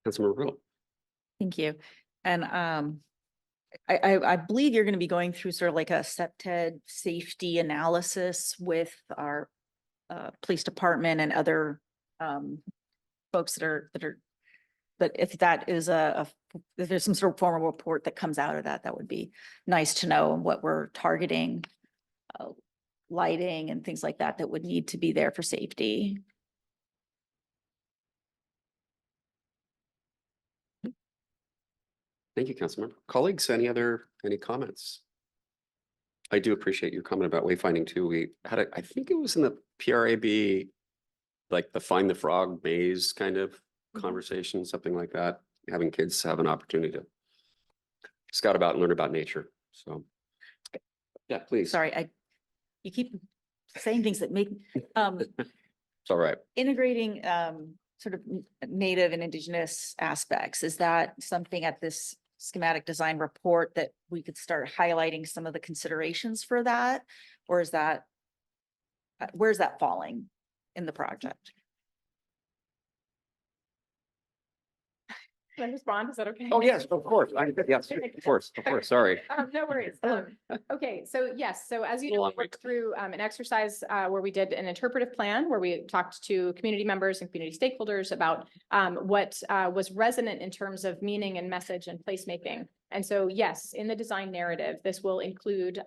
Councilmember Riddle. Thank you. And I believe you're going to be going through sort of like a SEPTED safety analysis with our police department and other folks that if that is if there's some sort of formal report that comes out of that, that would be nice to know what we're targeting, lighting and things like that, that would need to be there for safety. Thank you, Councilmember. Colleagues, any comments? I do appreciate your comment about wayfinding too. We had I think it was in the PRAB, like the Find the Frog maze kind of conversation, something like that. Having kids have an opportunity to scout about and learn about nature. So, yeah, please. Sorry, you keep saying things that make It's all right. integrating sort of native and indigenous aspects. Is that something at this schematic design report that we could start highlighting some of the considerations for that? Or is that, where's that falling in the project? Can I respond? Is that okay? Oh, yes, of course. Yes, of course, sorry. No worries. Okay, so yes, so as you know, Long we worked through an exercise where we did an interpretive plan where we talked to community members and community stakeholders about what was resonant in terms of meaning and message and placemaking. And so, yes, in the design narrative, this will include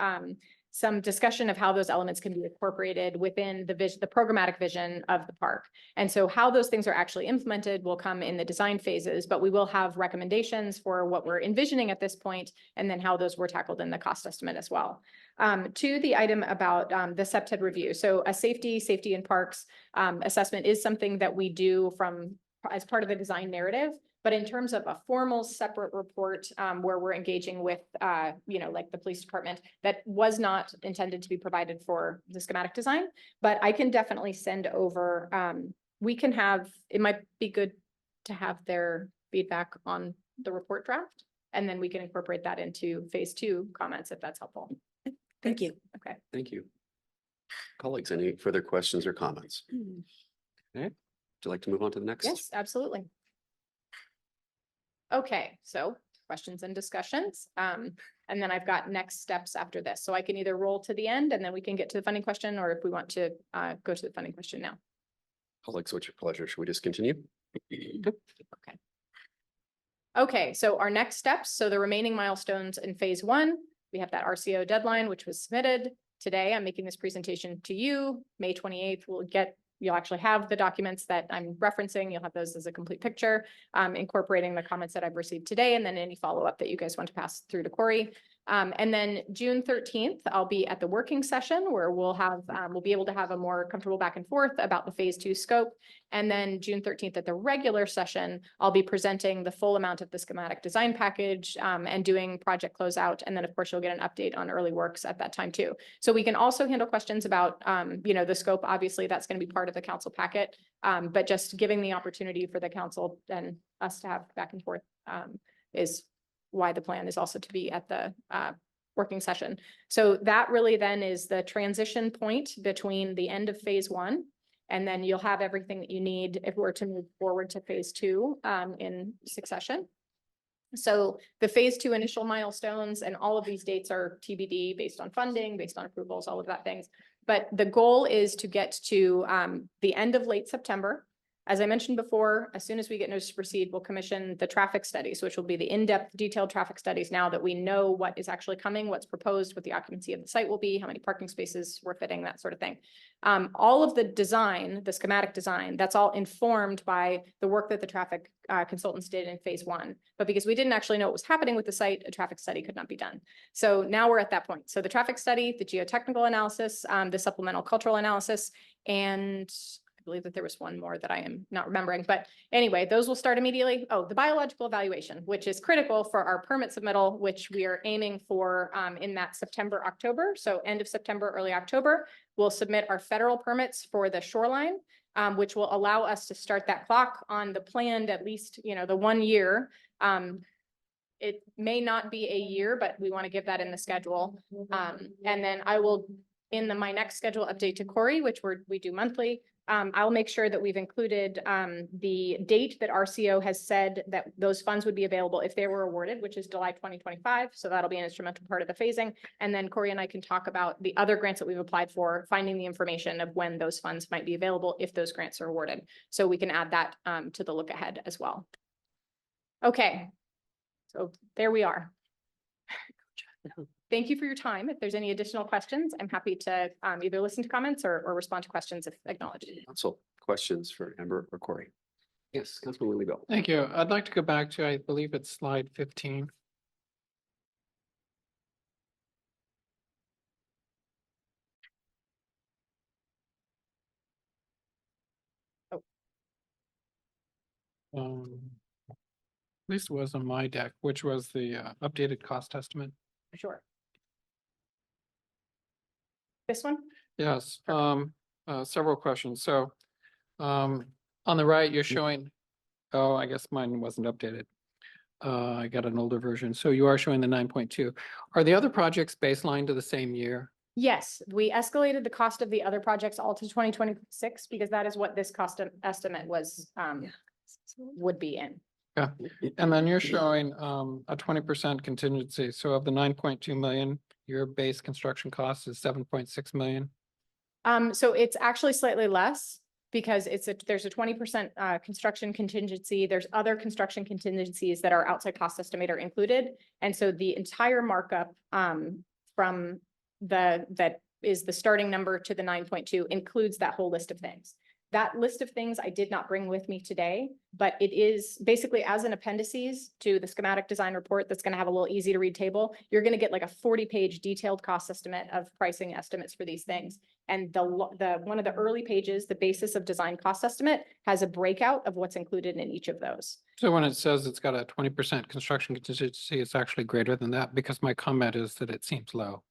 some discussion of how those elements can be incorporated within the programmatic vision of the park. And so how those things are actually implemented will come in the design phases, but we will have recommendations for what we're envisioning at this point, and then how those were tackled in the cost estimate as well. To the item about the SEPTED review. So a safety in parks assessment is something that we do as part of the design narrative. But in terms of a formal separate report where we're engaging with, like the police department, that was not intended to be provided for the schematic design. But I can definitely send over, it might be good to have their feedback on the report draft. And then we can incorporate that into phase 2 comments if that's helpful. Thank you. Okay. Thank you. Colleagues, any further questions or comments? Okay. Would you like to move on to the next? Yes, absolutely. Okay, so questions and discussions. And then I've got next steps after this. So I can either roll to the end and then we can get to the funding question, or if we want to go to the funding question now. Colleagues, what's your pleasure? Should we just continue? Okay. Okay, so our next steps. So the remaining milestones in phase 1, we have that RCO deadline, which was submitted today. I'm making this presentation to you. May 28th, we'll get you'll actually have the documents that I'm referencing. You'll have those as a complete picture, incorporating the comments that I've received today, and then any follow-up that you guys want to pass through to Corey. And then June 13th, I'll be at the working session where we'll have, we'll be able to have a more comfortable back and forth about the phase 2 scope. And then June 13th at the regular session, I'll be presenting the full amount of the schematic design package, and doing project closeout. And then of course, you'll get an update on early works at that time too. So we can also handle questions about, you know, the scope. Obviously, that's going to be part of the council packet. But just giving the opportunity for the council and us to have back and forth, is why the plan is also to be at the working session. So that really then is the transition point between the end of phase 1. And then you'll have everything that you need if we're to move forward to phase 2 in succession. So the phase 2 initial milestones and all of these dates are TBD based on funding, based on approvals, all of that things. But the goal is to get to the end of late September. As I mentioned before, as soon as we get notice to proceed, we'll commission the traffic studies, which will be the in-depth detailed traffic studies now that we know what is actually coming, what's proposed, what the occupancy of the site will be, how many parking spaces we're fitting, that sort of thing. All of the design, the schematic design, that's all informed by the work that the traffic consultants did in phase 1. But because we didn't actually know what was happening with the site, a traffic study could not be done. So now we're at that point. So the traffic study, the geotechnical analysis, the supplemental cultural analysis, and I believe that there was one more that I am not remembering, but anyway, those will start immediately. Oh, the biological evaluation, which is critical for our permit submittal, which we are aiming for in that September, October. So end of September, early October, we'll submit our federal permits for the shoreline, which will allow us to start that clock on the planned, at least, you know, the 1 year. It may not be a year, but we want to give that in the schedule. And then I will, in my next schedule update to Corey, which we do monthly, I'll make sure that we've included the date that RCO has said that those funds would be available if they were awarded, which is July 2025. So that'll be an instrumental part of the phasing. And then Corey and I can talk about the other grants that we've applied for, finding the information of when those funds might be available if those grants are awarded. So we can add that to the look ahead as well. Okay, so there we are. Thank you for your time. If there's any additional questions, I'm happy to either listen to comments or respond to questions if acknowledged. Council questions for Amber or Corey? Yes, Councilman Willie Bill. Thank you. I'd like to go back to, I believe it's slide 15. Oh. At least it was on my deck, which was the updated cost estimate. Sure. This one? Yes, several questions. So, on the right, you're showing, oh, I guess mine wasn't updated. I got an older version. So you are showing the 9.2. Are the other projects baseline to the same year? Yes, we escalated the cost of the other projects all to 2026 because that is what this cost estimate was, would be in. Yeah, and then you're showing a 20% contingency. So of the 9.2 million, your base construction cost is 7.6 million. So it's actually slightly less because there's a 20% construction contingency. There's other construction contingencies that are outside cost estimator included. And so the entire markup from that is the starting number to the 9.2 includes that whole list of things. That list of things I did not bring with me today, but it is basically as an appendices to the schematic design report that's going to have a little easy to read table. You're going to get like a 40-page detailed cost estimate of pricing estimates for these things. And the one of the early pages, the basis of design cost estimate, has a breakout of what's included in each of those. So when it says it's got a 20% construction contingency, it's actually greater than that because my comment is that it seems low.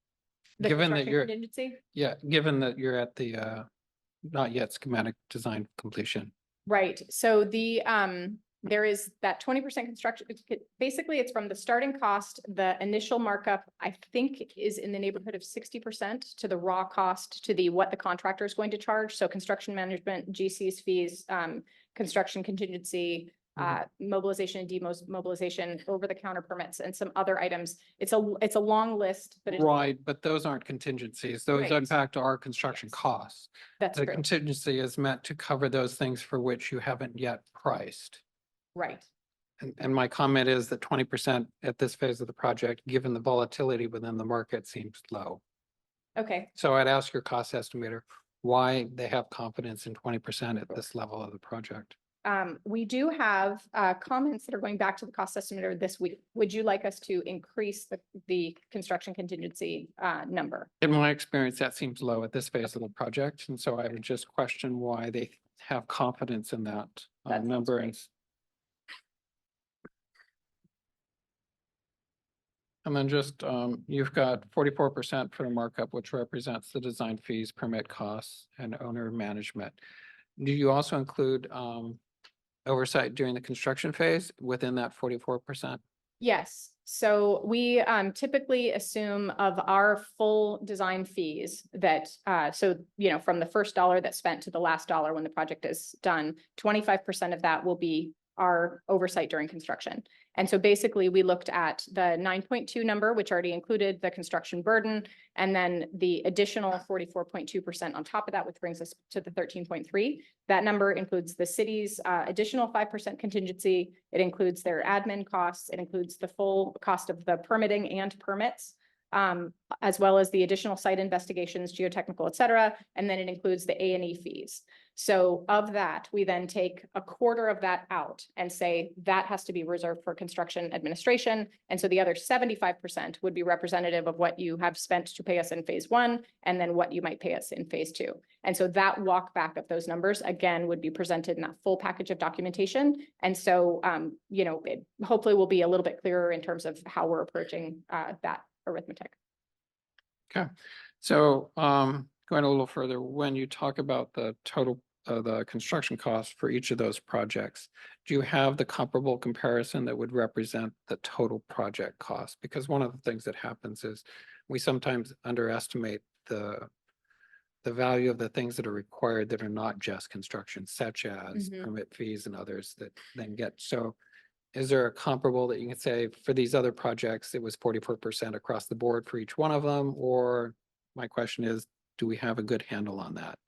The Given that construction you're, contingency? yeah, given that you're at the not yet schematic design completion. Right. So there is that 20% construction. Basically, it's from the starting cost. The initial markup, I think, is in the neighborhood of 60% to the raw cost to what the contractor is going to charge. So construction management, GC's fees, construction contingency, mobilization and demobilization, over-the-counter permits, and some other items. It's a long list, but it's Right, but those aren't contingencies. Those Right. impact our construction costs. that's The true. contingency is meant to cover those things for which you haven't yet priced. Right. And my comment is that 20% at this phase of the project, given the volatility within the market, seems low. Okay. So I'd ask your cost estimator, why they have confidence in 20% at this level of the project. We do have comments that are going back to the cost estimator this week. Would you like us to increase the construction contingency number? In my experience, that seems low at this phase of the project, and so I would just question why they have confidence in that That sounds number. great. And then just, you've got 44% for the markup, which represents the design fees, permit costs, and owner management. Do you also include oversight during the construction phase within that 44%? Yes, so we typically assume of our full design fees that, so, you know, from the first dollar that's spent to the last dollar when the project is done, 25% of that will be our oversight during construction. And so basically we looked at the 9.2 number, which already included the construction burden, and then the additional 44.2% on top of that, which brings us to the 13.3. That number includes the city's additional 5% contingency. It includes their admin costs. It includes the full cost of the permitting and permits, as well as the additional site investigations, geotechnical, et cetera. And then it includes the A&E fees. So of that, we then take a quarter of that out and say that has to be reserved for construction administration. And so the other 75% would be representative of what you have spent to pay us in phase one, and then what you might pay us in phase two. And so that walk back of those numbers, again, would be presented in that full package of documentation. And so, you know, it hopefully will be a little bit clearer in terms of how we're approaching that arithmetic. Okay, so going a little further, when you talk about the total the construction cost for each of those projects, do you have the comparable comparison that would represent the total project cost? Because one of the things that happens is we sometimes underestimate the value of the things that are required that are not just construction, such as permit fees and others that then get. So is there a comparable that you can say for these other projects, it was 44% across the board for each one of them? Or my question is, do we have a good handle on that?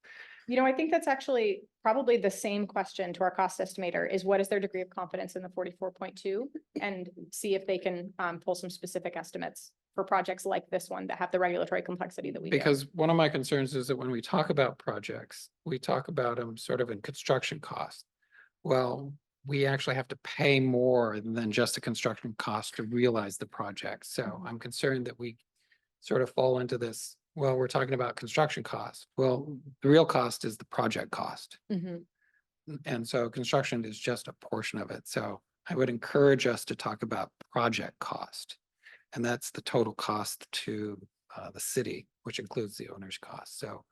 You know, I think that's actually probably the same question to our cost estimator is what is their degree of confidence in the 44.2, and see if they can pull some specific estimates for projects like this one that have the regulatory complexity that we do. Because one of my concerns is that when we talk about projects, we talk about them sort of in construction cost. Well, we actually have to pay more than just the construction cost to realize the project. So I'm concerned that we sort of fall into this. Well, we're talking about construction costs. Well, the real cost is the project cost. And so construction is just a portion of it. So I would encourage us to talk about project cost. And that's the total cost to the city, which includes the owner's cost. So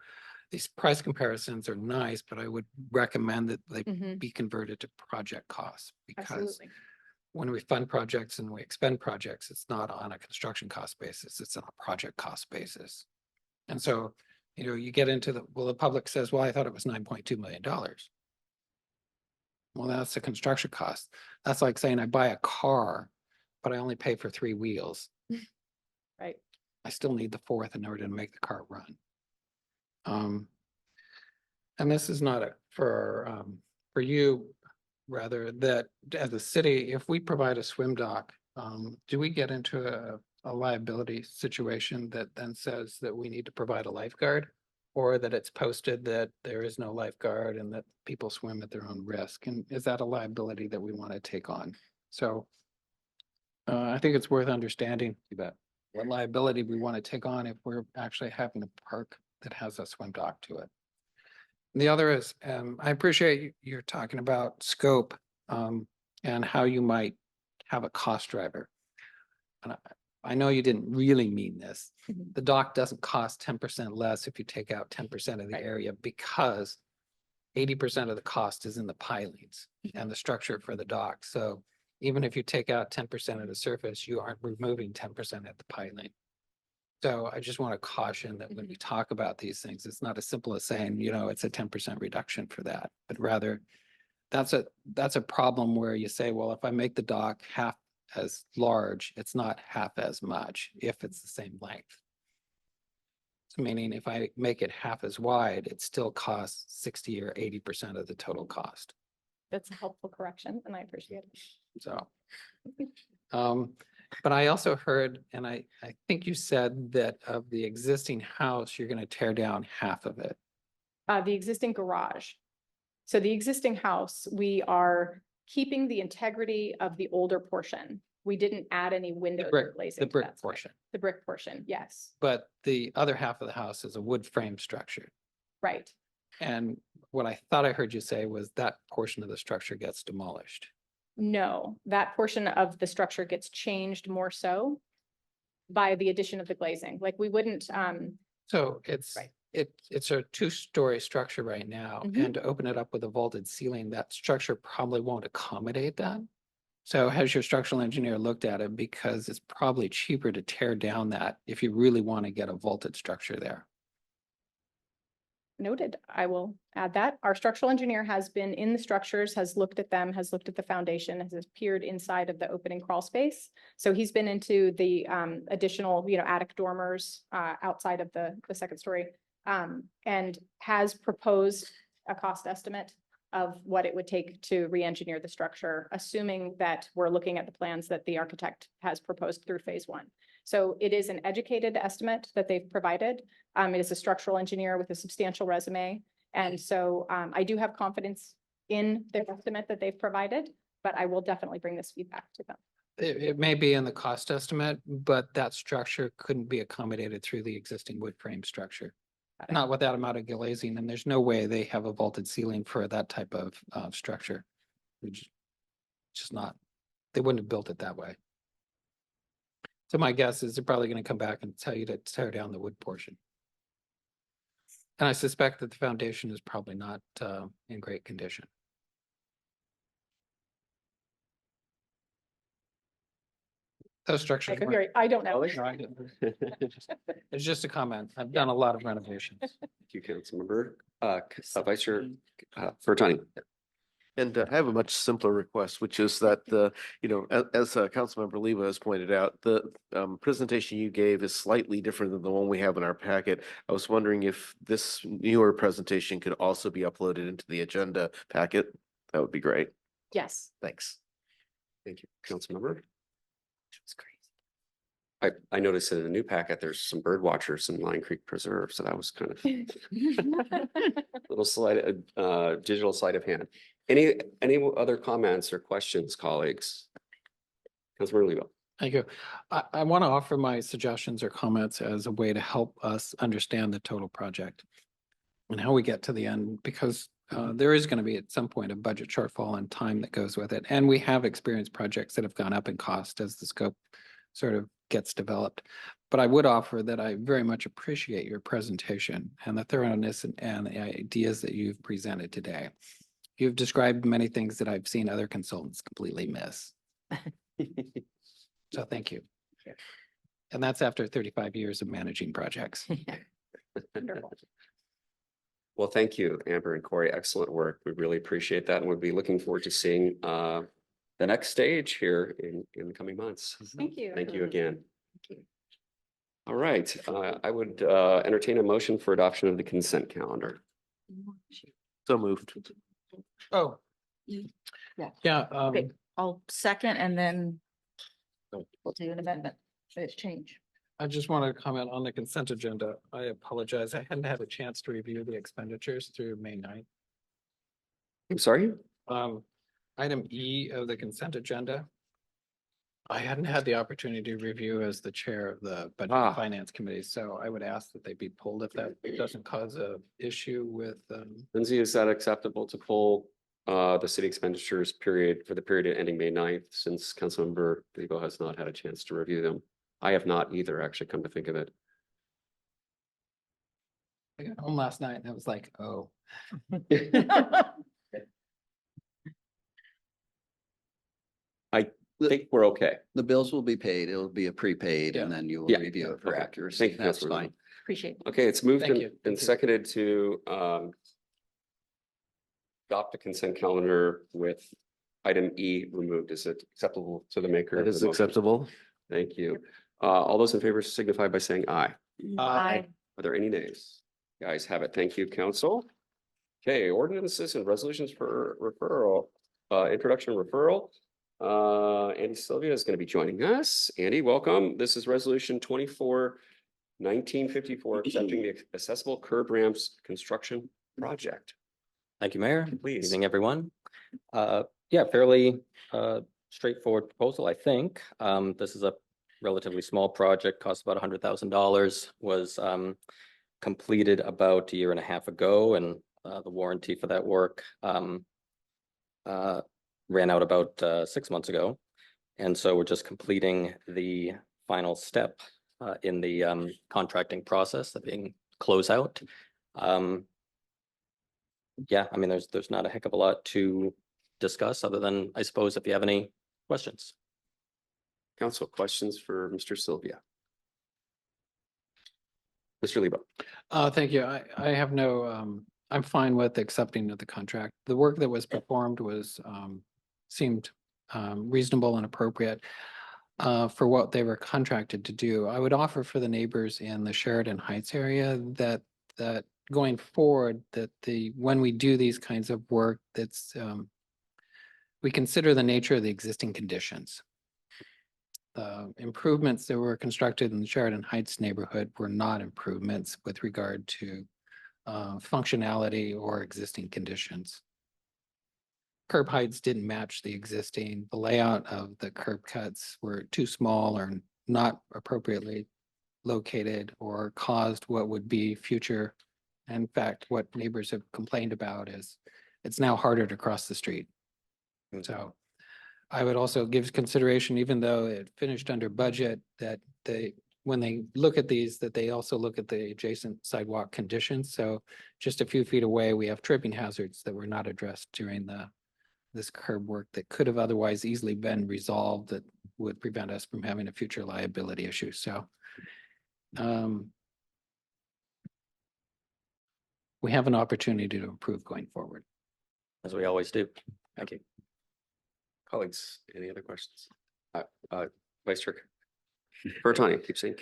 these price comparisons are nice, but I would recommend that they be converted to project costs, because Absolutely. when we fund projects and we expend projects, it's not on a construction cost basis, it's on a project cost basis. And so, you know, you get into the public says, well, I thought it was $9.2 million. Well, that's the construction cost. That's like saying I buy a car, but I only pay for 3 wheels. Right. I still need the 4th in order to make the car run. And this is not for you, rather, that as a city, if we provide a swim dock, do we get into a liability situation that then says that we need to provide a lifeguard, or that it's posted that there is no lifeguard and that people swim at their own risk? And is that a liability that we want to take on? So I think it's worth understanding that what liability we want to take on if we're actually having a park that has a swim dock to it. And the other is, I appreciate you're talking about scope and how you might have a cost driver. And I know you didn't really mean this. The dock doesn't cost 10% less if you take out 10% of the area, because 80% of the cost is in the pilings and the structure for the dock. So even if you take out 10% of the surface, you aren't removing 10% at the piling. So I just want to caution that when we talk about these things, it's not as simple as saying, you know, it's a 10% reduction for that, but rather that's a problem where you say, well, if I make the dock half as large, it's not half as much if it's the same length. So meaning if I make it half as wide, it still costs 60 or 80% of the total cost. That's a helpful correction, and I appreciate it. So, but I also heard, and I think you said that of the existing house, you're going to tear down half of it. The existing garage. So the existing house, we are keeping the integrity of the older portion. We didn't add any windows or glazing. The to brick that space. portion, The brick portion, yes, but the other half of the house is a wood frame structure. right. And what I thought I heard you say was that portion of the structure gets demolished. No, that portion of the structure gets changed more so by the addition of the glazing. Like we wouldn't, So it's, Right. it's a two-story structure right now, Mhm. and to open it up with a vaulted ceiling, that structure probably won't accommodate that. So has your structural engineer looked at it, because it's probably cheaper to tear down that if you really want to get a vaulted structure there. noted. I will add that. Our structural engineer has been in the structures, has looked at them, has looked at the foundation, has peered inside of the opening crawl space. So he's been into the additional, attic dormers outside of the second story, and has proposed a cost estimate of what it would take to re-engineer the structure, assuming that we're looking at the plans that the architect has proposed through phase one. So it is an educated estimate that they've provided. It is a structural engineer with a substantial resume. And so I do have confidence in their estimate that they've provided, but I will definitely bring this feedback to them. It may be in the cost estimate, but that structure couldn't be accommodated through the existing wood frame structure. Not with that amount of glazing, and there's no way they have a vaulted ceiling for that type of structure. Just not, they wouldn't have built it that way. So my guess is they're probably going to come back and tell you to tear down the wood portion. And I suspect that the foundation is probably not in great condition. Those structures. I don't know. It's just a comment. I've done a lot of renovations. Thank you, Councilmember, Vice Chair Furtani. And I have a much simpler request, which is that as Councilmember Leva has pointed out, the presentation you gave is slightly different than the one we have in our packet. I was wondering if this newer presentation could also be uploaded into the agenda packet. That would be great. Yes. Thanks. Thank you, Councilmember. That's great. I noticed in the new packet, there's some bird watchers in Lion Creek Preserve, so that was kind of little slide, digital sleight of hand. Any other comments or questions, colleagues? Councilmember Leva. Thank you. I want to offer my suggestions or comments as a way to help us understand the total project and how we get to the end, because there is going to be at some point a budget shortfall and time that goes with it. And we have experienced projects that have gone up in cost as the scope sort of gets developed. But I would offer that I very much appreciate your presentation and the thoroughness and the ideas that you've presented today. You've described many things that I've seen other consultants completely miss. So thank you. And that's after 35 years of managing projects. Wonderful. Well, thank you, Amber and Corey. Excellent work. We really appreciate that, and we'll be looking forward to seeing the next stage here in the coming months. Thank you. Thank you again. Thank you. All right, I would entertain a motion for adoption of the consent calendar. So moved. Oh. Yeah. Yeah. Okay, I'll second and then we'll do an amendment. It's change. I just want to comment on the consent agenda. I apologize. I hadn't had a chance to review the expenditures through May 9th. I'm sorry? Item E of the consent agenda. I hadn't had the opportunity to review as the chair of the Budget and Finance Committee, so I would ask that they be pulled if that doesn't cause a issue with. Lindsay, is that acceptable to pull the city expenditures period for the period ending May 9th, since Councilmember Lebo has not had a chance to review them? I have not either, actually, come to think of it. I got home last night and I was like, oh. I think we're okay. The bills will be paid. It'll be a prepaid and then you will Yeah. review it for Okay. accuracy. Thank you, That's Councilmember. fine. Appreciate it. Okay, it's moved Thank and you. and Thank you. seconded to adopt the consent calendar with item E removed. Is it acceptable to the maker? That of the is motion? acceptable. Thank you. All those in favor signify by saying aye. Aye. Are there any nays? Guys have it. Thank you, council. Okay, ordinances and resolutions for referral, introduction referral. Andy Sylvia is going to be joining us. Andy, welcome. This is resolution 24-1954, accepting the accessible curb ramps construction project. Thank you, Mayor. Please. Evening, everyone. Yeah, fairly straightforward proposal, I think. This is a relatively small project, costs about $100,000, was completed about a year and a half ago, and the warranty for that work ran out about 6 months ago. And so we're just completing the final step in the contracting process, that being closeout. Yeah, I mean, there's not a heck of a lot to discuss other than, I suppose, if you have any questions. Council, questions for Mr. Sylvia? Mr. Lebo. Thank you. I have no, I'm fine with accepting of the contract. The work that was performed was, seemed reasonable and appropriate for what they were contracted to do. I would offer for the neighbors in the Sheridan Heights area that going forward, that when we do these kinds of work, that's we consider the nature of the existing conditions. The improvements that were constructed in the Sheridan Heights neighborhood were not improvements with regard to functionality or existing conditions. Curb heights didn't match the existing. The layout of the curb cuts were too small or not appropriately located, or caused what would be future. In fact, what neighbors have complained about is it's now harder to cross the street. So I would also give consideration, even though it finished under budget, that when they look at these, that they also look at the adjacent sidewalk conditions. So just a few feet away, we have tripping hazards that were not addressed during this curb work that could have otherwise easily been resolved, that would prevent us from having a future liability issue. So we have an opportunity to improve going forward. As we always do. Thank you. Colleagues, any other questions? Vice Chair Bertani, keep saying.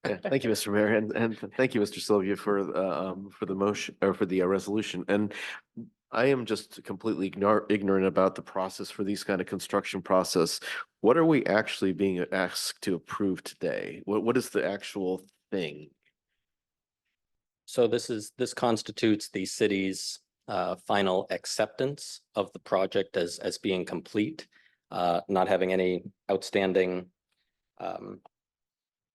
Yeah, thank you, Mr. Mayor, and thank you, Mr. Sylvia, for the motion or for the resolution. And I am just completely ignorant about the process for these kind of construction process. What are we actually being asked to approve today? What is the actual thing? So this constitutes the city's final acceptance of the project as being complete, not having any outstanding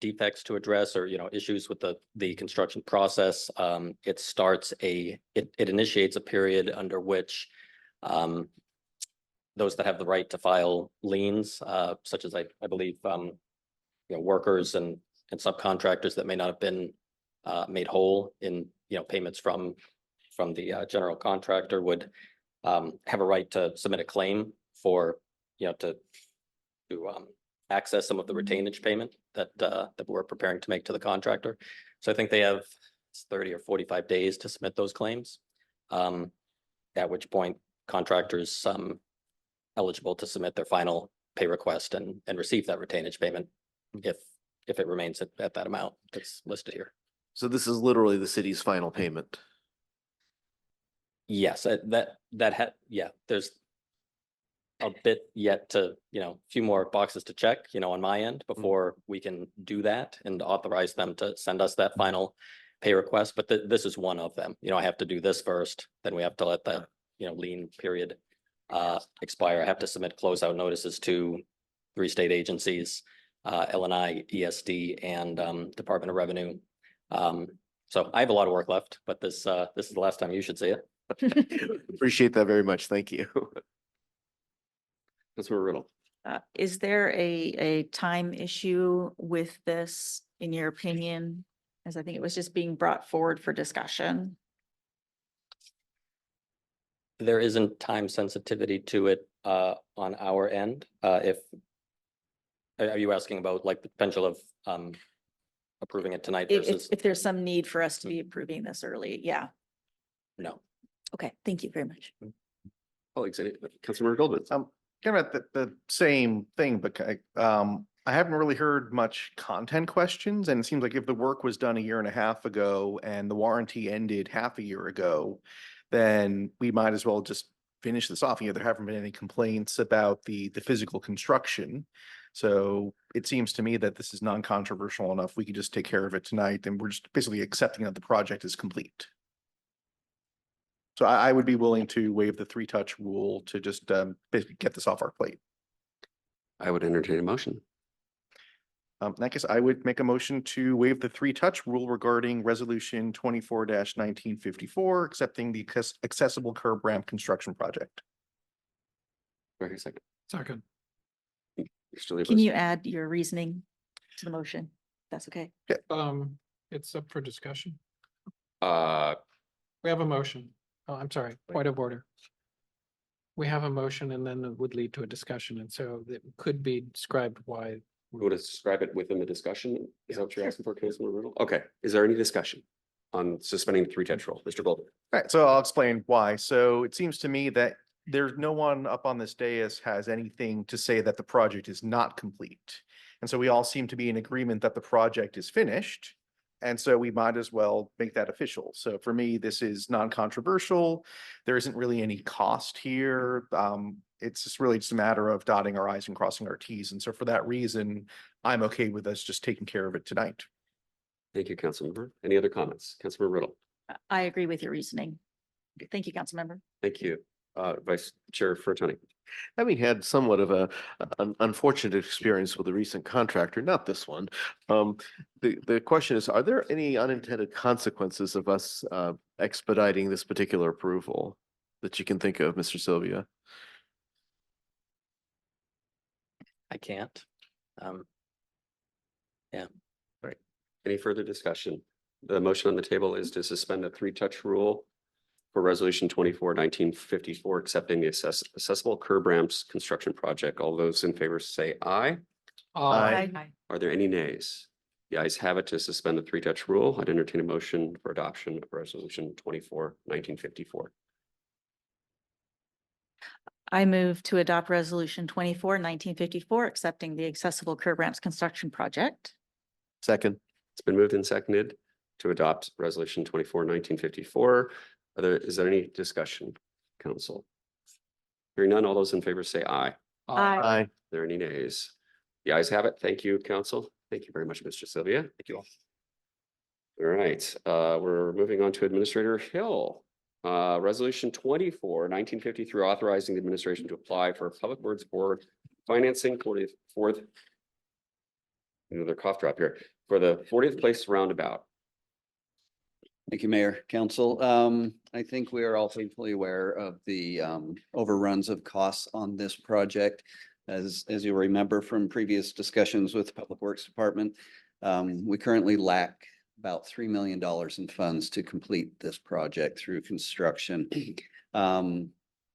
defects to address, or issues with the construction process. It initiates a period under which those that have the right to file liens, such as I believe workers and subcontractors that may not have been made whole in payments from the general contractor, would have a right to submit a claim for to access some of the retainage payment that we're preparing to make to the contractor. So I think they have 30 or 45 days to submit those claims, at which point contractors eligible to submit their final pay request and receive that retainage payment if it remains at that amount that's listed here. So this is literally the city's final payment. Yes, there's a bit yet to, a few more boxes to check, on my end before we can do that and authorize them to send us that final pay request. But this is one of them. I have to do this first, then we have to let the, lien period expire. I have to submit closeout notices to 3 state agencies, LNI, ESD, and Department of Revenue. So I have a lot of work left, but this is the last time you should see it. Appreciate that very much. Thank you. Councilmember Riddle. Is there a time issue with this, in your opinion? As I think it was just being brought forward for discussion. There isn't time sensitivity to it on our end. Are you asking about like the potential of approving it tonight versus? If there's some need for us to be approving this early, yeah. No. Okay, thank you very much. Colleagues, Councilmember Goldman. Kind of at the same thing, but I haven't really heard much content questions, and it seems like if the work was done a year and a half ago and the warranty ended half a year ago, then we might as well just finish this off. There haven't been any complaints about the physical construction. So it seems to me that this is non-controversial enough. We could just take care of it tonight, and we're just basically accepting that the project is complete. So I would be willing to waive the three-touch rule to just basically get this off our plate. I would entertain a motion. In that case, I would make a motion to waive the three-touch rule regarding resolution 24-1954, accepting the accessible curb ramp construction project. Wait a second. Second. Mr. Liebers. Can you add your reasoning to the motion? That's okay. It's up for discussion. Uh, We have a motion. Oh, I'm sorry, point of order. We have a motion and then it would lead to a discussion. And so it could be described why. you want to describe it within the discussion? Is that what you're asking for, Councilmember Riddle? Okay, is there any discussion on suspending the three-touch rule? Mr. Golden? All right, so I'll explain why. So it seems to me that there's no one up on this dais has anything to say that the project is not complete. And so we all seem to be in agreement that the project is finished. And so we might as well make that official. So for me, this is non-controversial. There isn't really any cost here. It's just really just a matter of dotting our i's and crossing our t's. And so for that reason, I'm okay with us just taking care of it tonight. Thank you, Councilmember. Any other comments? Councilmember Riddle? I agree with your reasoning. Thank you, Councilmember. Thank you. Vice Chair Furtoni? Having had somewhat of an unfortunate experience with a recent contractor, not this one. The question is, are there any unintended consequences of us expediting this particular approval that you can think of, Mr. Sylvia? I can't. Any further discussion? The motion on the table is to suspend the three-touch rule for resolution 24-1954, accepting the accessible curb ramps construction project. All those in favor say aye. Aye. Are there any nays? The ayes have it to suspend the three-touch rule. I'd entertain a motion for adoption of resolution 24-1954. I move to adopt resolution 24-1954, accepting the accessible curb ramps construction project. Second. It's been moved and seconded to adopt resolution 24-1954. Is there any discussion, council? Hearing none, all those in favor say aye. Aye. Are there any nays? The ayes have it. Thank you, council. Thank you very much, Mr. Sylvia. Thank you all. All right, we're moving on to Administrator Hill. Resolution 24-1953, authorizing the administration to apply for Public Works Board financing for the fourth. Another cough drop here for the 40th place roundabout. Thank you, Mayor, Council. I think we are all painfully aware of the overruns of costs on this project. As you'll remember from previous discussions with the Public Works Department, we currently lack about $3 million in funds to complete this project through construction.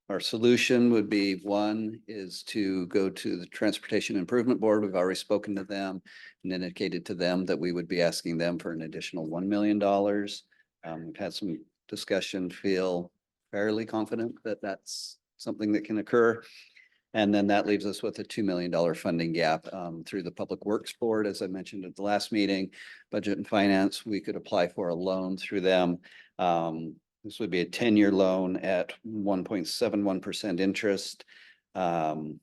Our solution would be, one is to go to the Transportation Improvement Board. We've already spoken to them and indicated to them that we would be asking them for an additional $1 million. We've had some discussion, feel fairly confident that that's something that can occur. And then that leaves us with a $2 million funding gap through the Public Works Board. As I mentioned at the last meeting, Budget and Finance, we could apply for a loan through them. This would be a 10-year loan at 1.71% interest and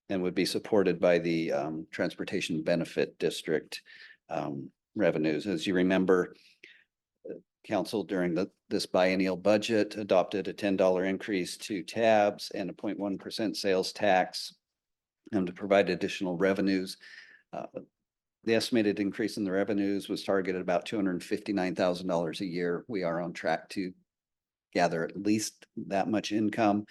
would be supported by the Transportation Benefit District revenues. As you remember, Council during this biennial budget adopted a $10 increase to tabs and a 0.1% sales tax to provide additional revenues. The estimated increase in the revenues was targeted about $259,000 a year. We are on track to gather at least that much income.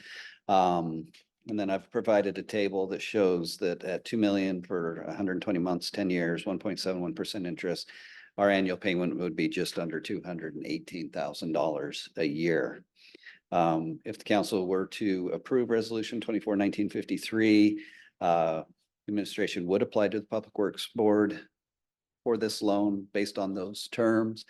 And then I've provided a table that shows that at $2 million for 120 months, 10 years, 1.71% interest, our annual payment would be just under $218,000 a year. If the council were to approve resolution 24-1953, administration would apply to the Public Works Board for this loan based on those terms.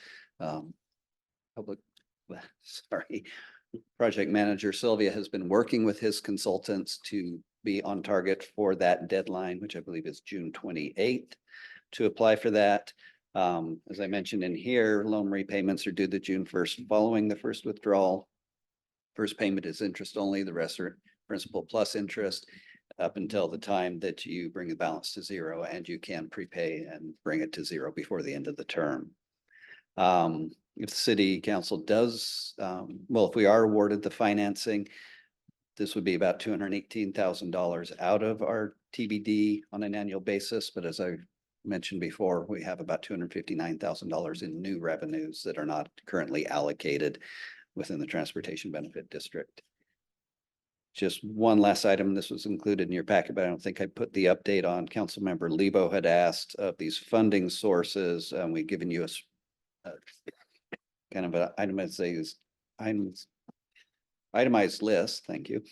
Project manager Sylvia has been working with his consultants to be on target for that deadline, which I believe is June 28th, to apply for that. As I mentioned in here, loan repayments are due the June 1st following the first withdrawal. First payment is interest only, the rest are principal plus interest up until the time that you bring the balance to zero, and you can prepay and bring it to zero before the end of the term. if the city council does, well, if we are awarded the financing, this would be about $218,000 out of our TBD on an annual basis. But as I mentioned before, we have about $259,000 in new revenues that are not currently allocated within the Transportation Benefit District. Just one last item. This was included in your packet, but I don't think I put the update on. Councilmember Lebo had asked of these funding sources. We've given you a kind of an itemized list, thank you,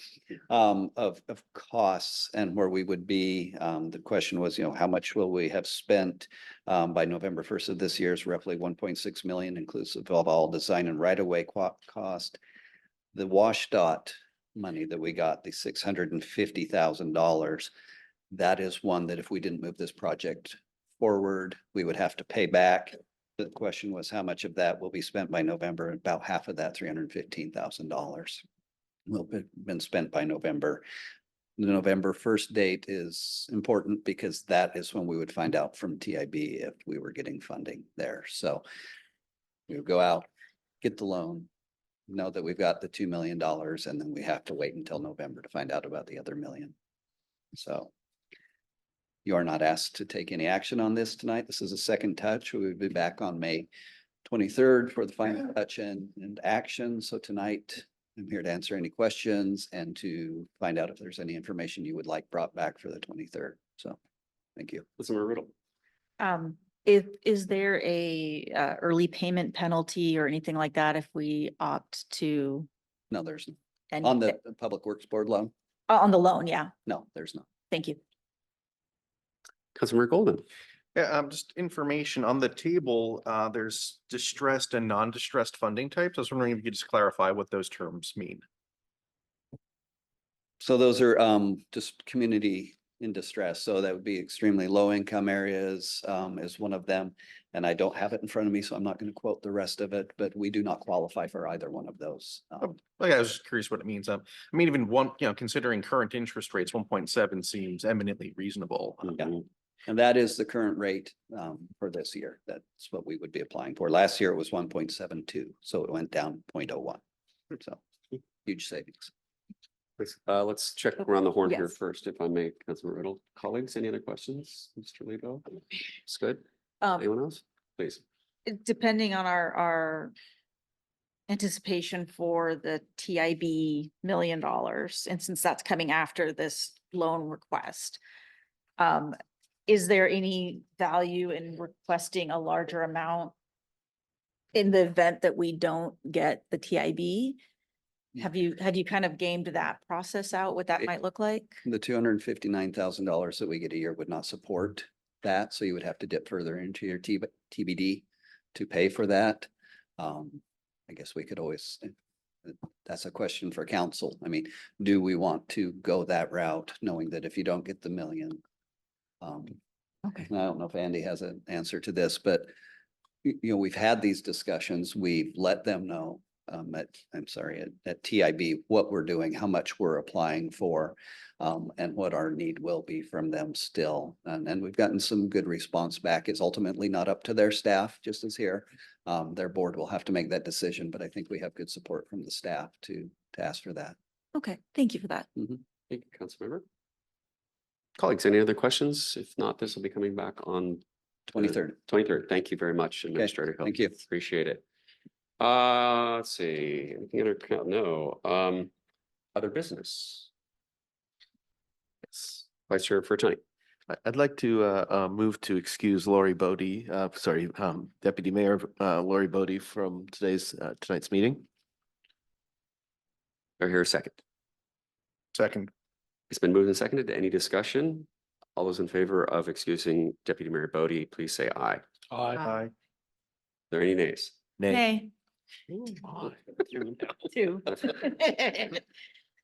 of costs and where we would be. The question was, how much will we have spent by November 1st of this year is roughly 1.6 million, inclusive of all design and right-of-way cost. The WashDOT money that we got, the $650,000, that is one that if we didn't move this project forward, we would have to pay back. The question was how much of that will be spent by November. About half of that, $315,000 will have been spent by November. The November 1st date is important because that is when we would find out from TIB if we were getting funding there. So we would go out, get the loan, know that we've got the $2 million, and then we have to wait until November to find out about the other $1 million. So you are not asked to take any action on this tonight. This is a second touch. We will be back on May 23rd for the final touch and action. So tonight I'm here to answer any questions and to find out if there's any information you would like brought back for the 23rd. So thank you. Councilmember Riddle. Is there a early payment penalty or anything like that if we opt to? No, there's And on the Public Works Board loan. on the loan, yeah. No, there's not. Thank you. Councilmember Golden. Yeah, just information on the table, there's distressed and non-distressed funding types. I was wondering if you could just clarify what those terms mean. So those are just community in distress. So that would be extremely low income areas is one of them. And I don't have it in front of me, so I'm not going to quote the rest of it, but we do not qualify for either one of those. Yeah, I was just curious what it means. I mean, even one, considering current interest rates, 1.7 seems eminently reasonable. Yeah. And that is the current rate for this year. That's what we would be applying for. Last year it was 1.72, so it went down 0.01. So huge savings. Let's check around the horn here Yes. first, if I may, Councilmember Riddle. Colleagues, any other questions? Mr. Lebo? It's good. Anyone else? Please. Depending on our anticipation for the TIB $1 million, and since that's coming after this loan request, is there any value in requesting a larger amount in the event that we don't get the TIB? Had you kind of gamed that process out, what that might look like? The $259,000 that we get a year would not support that. So you would have to dip further into your TBD to pay for that. I guess we could always, that's a question for council. I mean, do we want to go that route, knowing that if you don't get the $1 million, Okay. and I don't know if Andy has an answer to this, but we've had these discussions. We've let them know at TIB what we're doing, how much we're applying for, and what our need will be from them still. And we've gotten some good response back. It's ultimately not up to their staff, just as here. Their board will have to make that decision, but I think we have good support from the staff to ask for that. Okay, thank you for that. Thank you, Councilmember. Colleagues, any other questions? If not, this will be coming back on 23rd. 23rd. Thank you very much, Administrator Hill. Thank you. Appreciate it. Let's see. Anything under count? No. Other business. Yes. Vice Chair for tonight. I'd like to move to excuse Lori Bodie, Deputy Mayor Lori Bodie from tonight's meeting. Are here a second? Second. It's been moved and seconded. Any discussion? All those in favor of excusing Deputy Mayor Bodie, please say aye. Are Aye. there any nays? Nay. Two.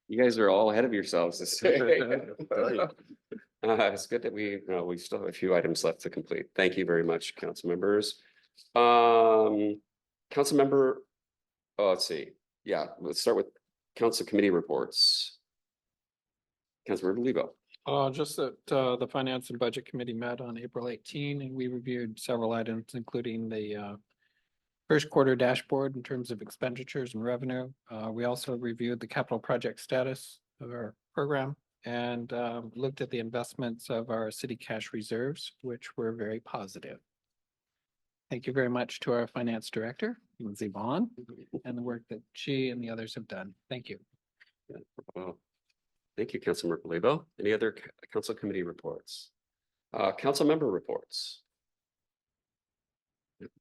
You guys are all ahead of yourselves this day. It's good that we still have a few items left to complete. Thank you very much, council members. Council member, let's see. Yeah, let's start with council committee reports. Councilmember Lebo. Just that the Finance and Budget Committee met on April 18, and we reviewed several items, including the first quarter dashboard in terms of expenditures and revenue. We also reviewed the capital project status of our program and looked at the investments of our city cash reserves, which were very positive. Thank you very much to our finance director, Lindsay Vaughn, and the work that she and the others have done. Thank you. Well, thank you, Councilmember Lebo. Any other council committee reports? Council member reports.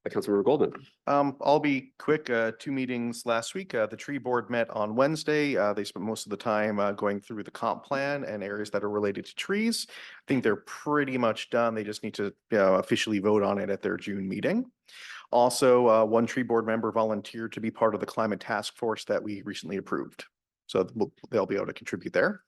Councilmember Goldman. I'll be quick. 2 meetings last week. The tree board met on Wednesday. They spent most of the time going through the comp plan and areas that are related to trees. I think they're pretty much done. They just need to officially vote on it at their June meeting. Also, 1 tree board member volunteered to be part of the climate task force that we recently approved. So they'll be able to contribute there.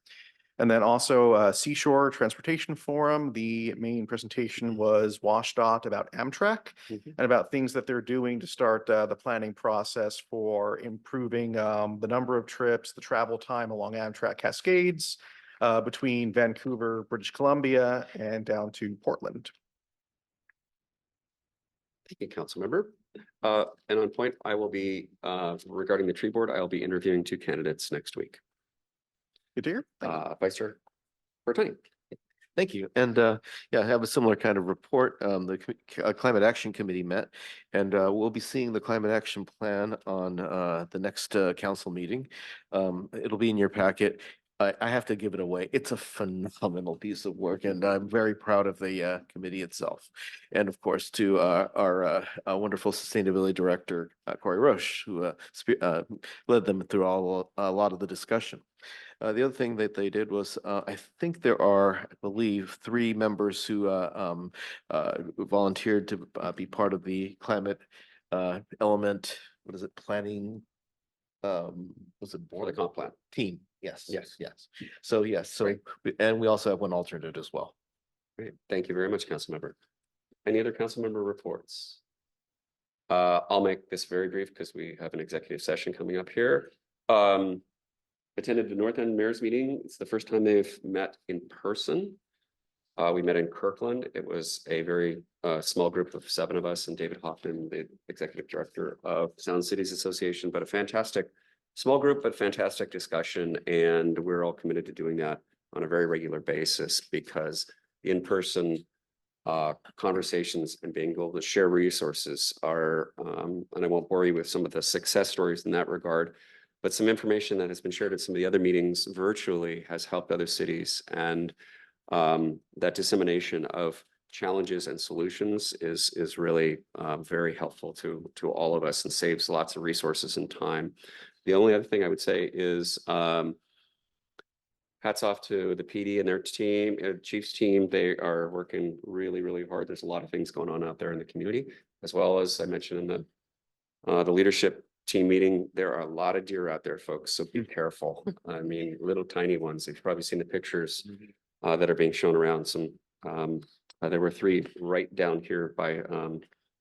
And then also Seashore Transportation Forum, the main presentation was WashDOT about Amtrak and about things that they're doing to start the planning process for improving the number of trips, the travel time along Amtrak Cascades between Vancouver, British Columbia, and down to Portland. Thank you, Councilmember. And on point, I will be, regarding the tree board, I'll be interviewing 2 candidates next week. Good to hear. Vice Chair Bertani. Thank you. And yeah, I have a similar kind of report. The Climate Action Committee met, and we'll be seeing the Climate Action Plan on the next council meeting. It'll be in your packet. I have to give it away. It's a phenomenal piece of work, and I'm very proud of the committee itself. And of course, to our wonderful sustainability director, Corey Roche, who led them through a lot of the discussion. The other thing that they did was, I think there are, I believe, 3 members who volunteered to be part of the climate element. What is it? Planning. Was it For the comp plan. team? Yes. Yes. Yes. So yes. So and we also have 1 alternate as well. Great. Thank you very much, Councilmember. Any other councilmember reports? I'll make this very brief because we have an executive session coming up here. Attended the North End Mayor's meeting. It's the first time they've met in person. We met in Kirkland. It was a very small group of 7 of us and David Hoffman, the executive director of Sound Cities Association, but a fantastic small group, but fantastic discussion. And we're all committed to doing that on a very regular basis because in-person conversations and being able to share resources are, and I won't bore you with some of the success stories in that regard, but some information that has been shared at some of the other meetings virtually has helped other cities. And that dissemination of challenges and solutions is really very helpful to all of us and saves lots of resources and time. The only other thing I would say is hats off to the PD and their team, Chief's team. They are working really, really hard. There's a lot of things going on out there in the community, as well as I mentioned in the leadership team meeting. There are a lot of deer out there, folks, so be careful. I mean, little tiny ones. You've probably seen the pictures that are being shown around. There were 3 right down here by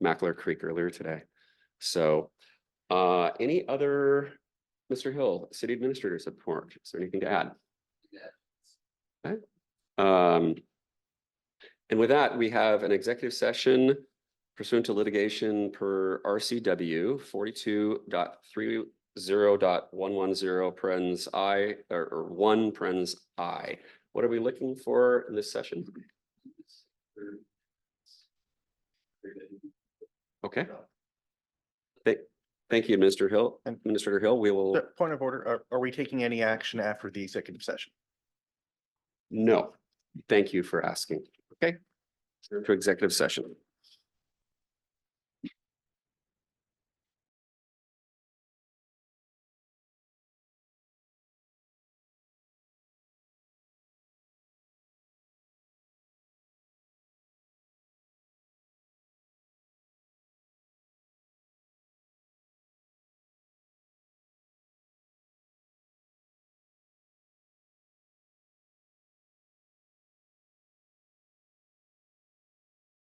Mackler Creek earlier today. So any other, Mr. Hill, city administrator's report? Is there anything to add? Okay. And with that, we have an executive session pursuant to litigation per RCW 42.30.110 parens I or 1 parens I. What are we looking for in this session? Okay. Thank you, Mr. Hill. And Minister Hill, we will. Point of order, are we taking any action after the executive session? No. Thank you for asking. Okay. To executive session.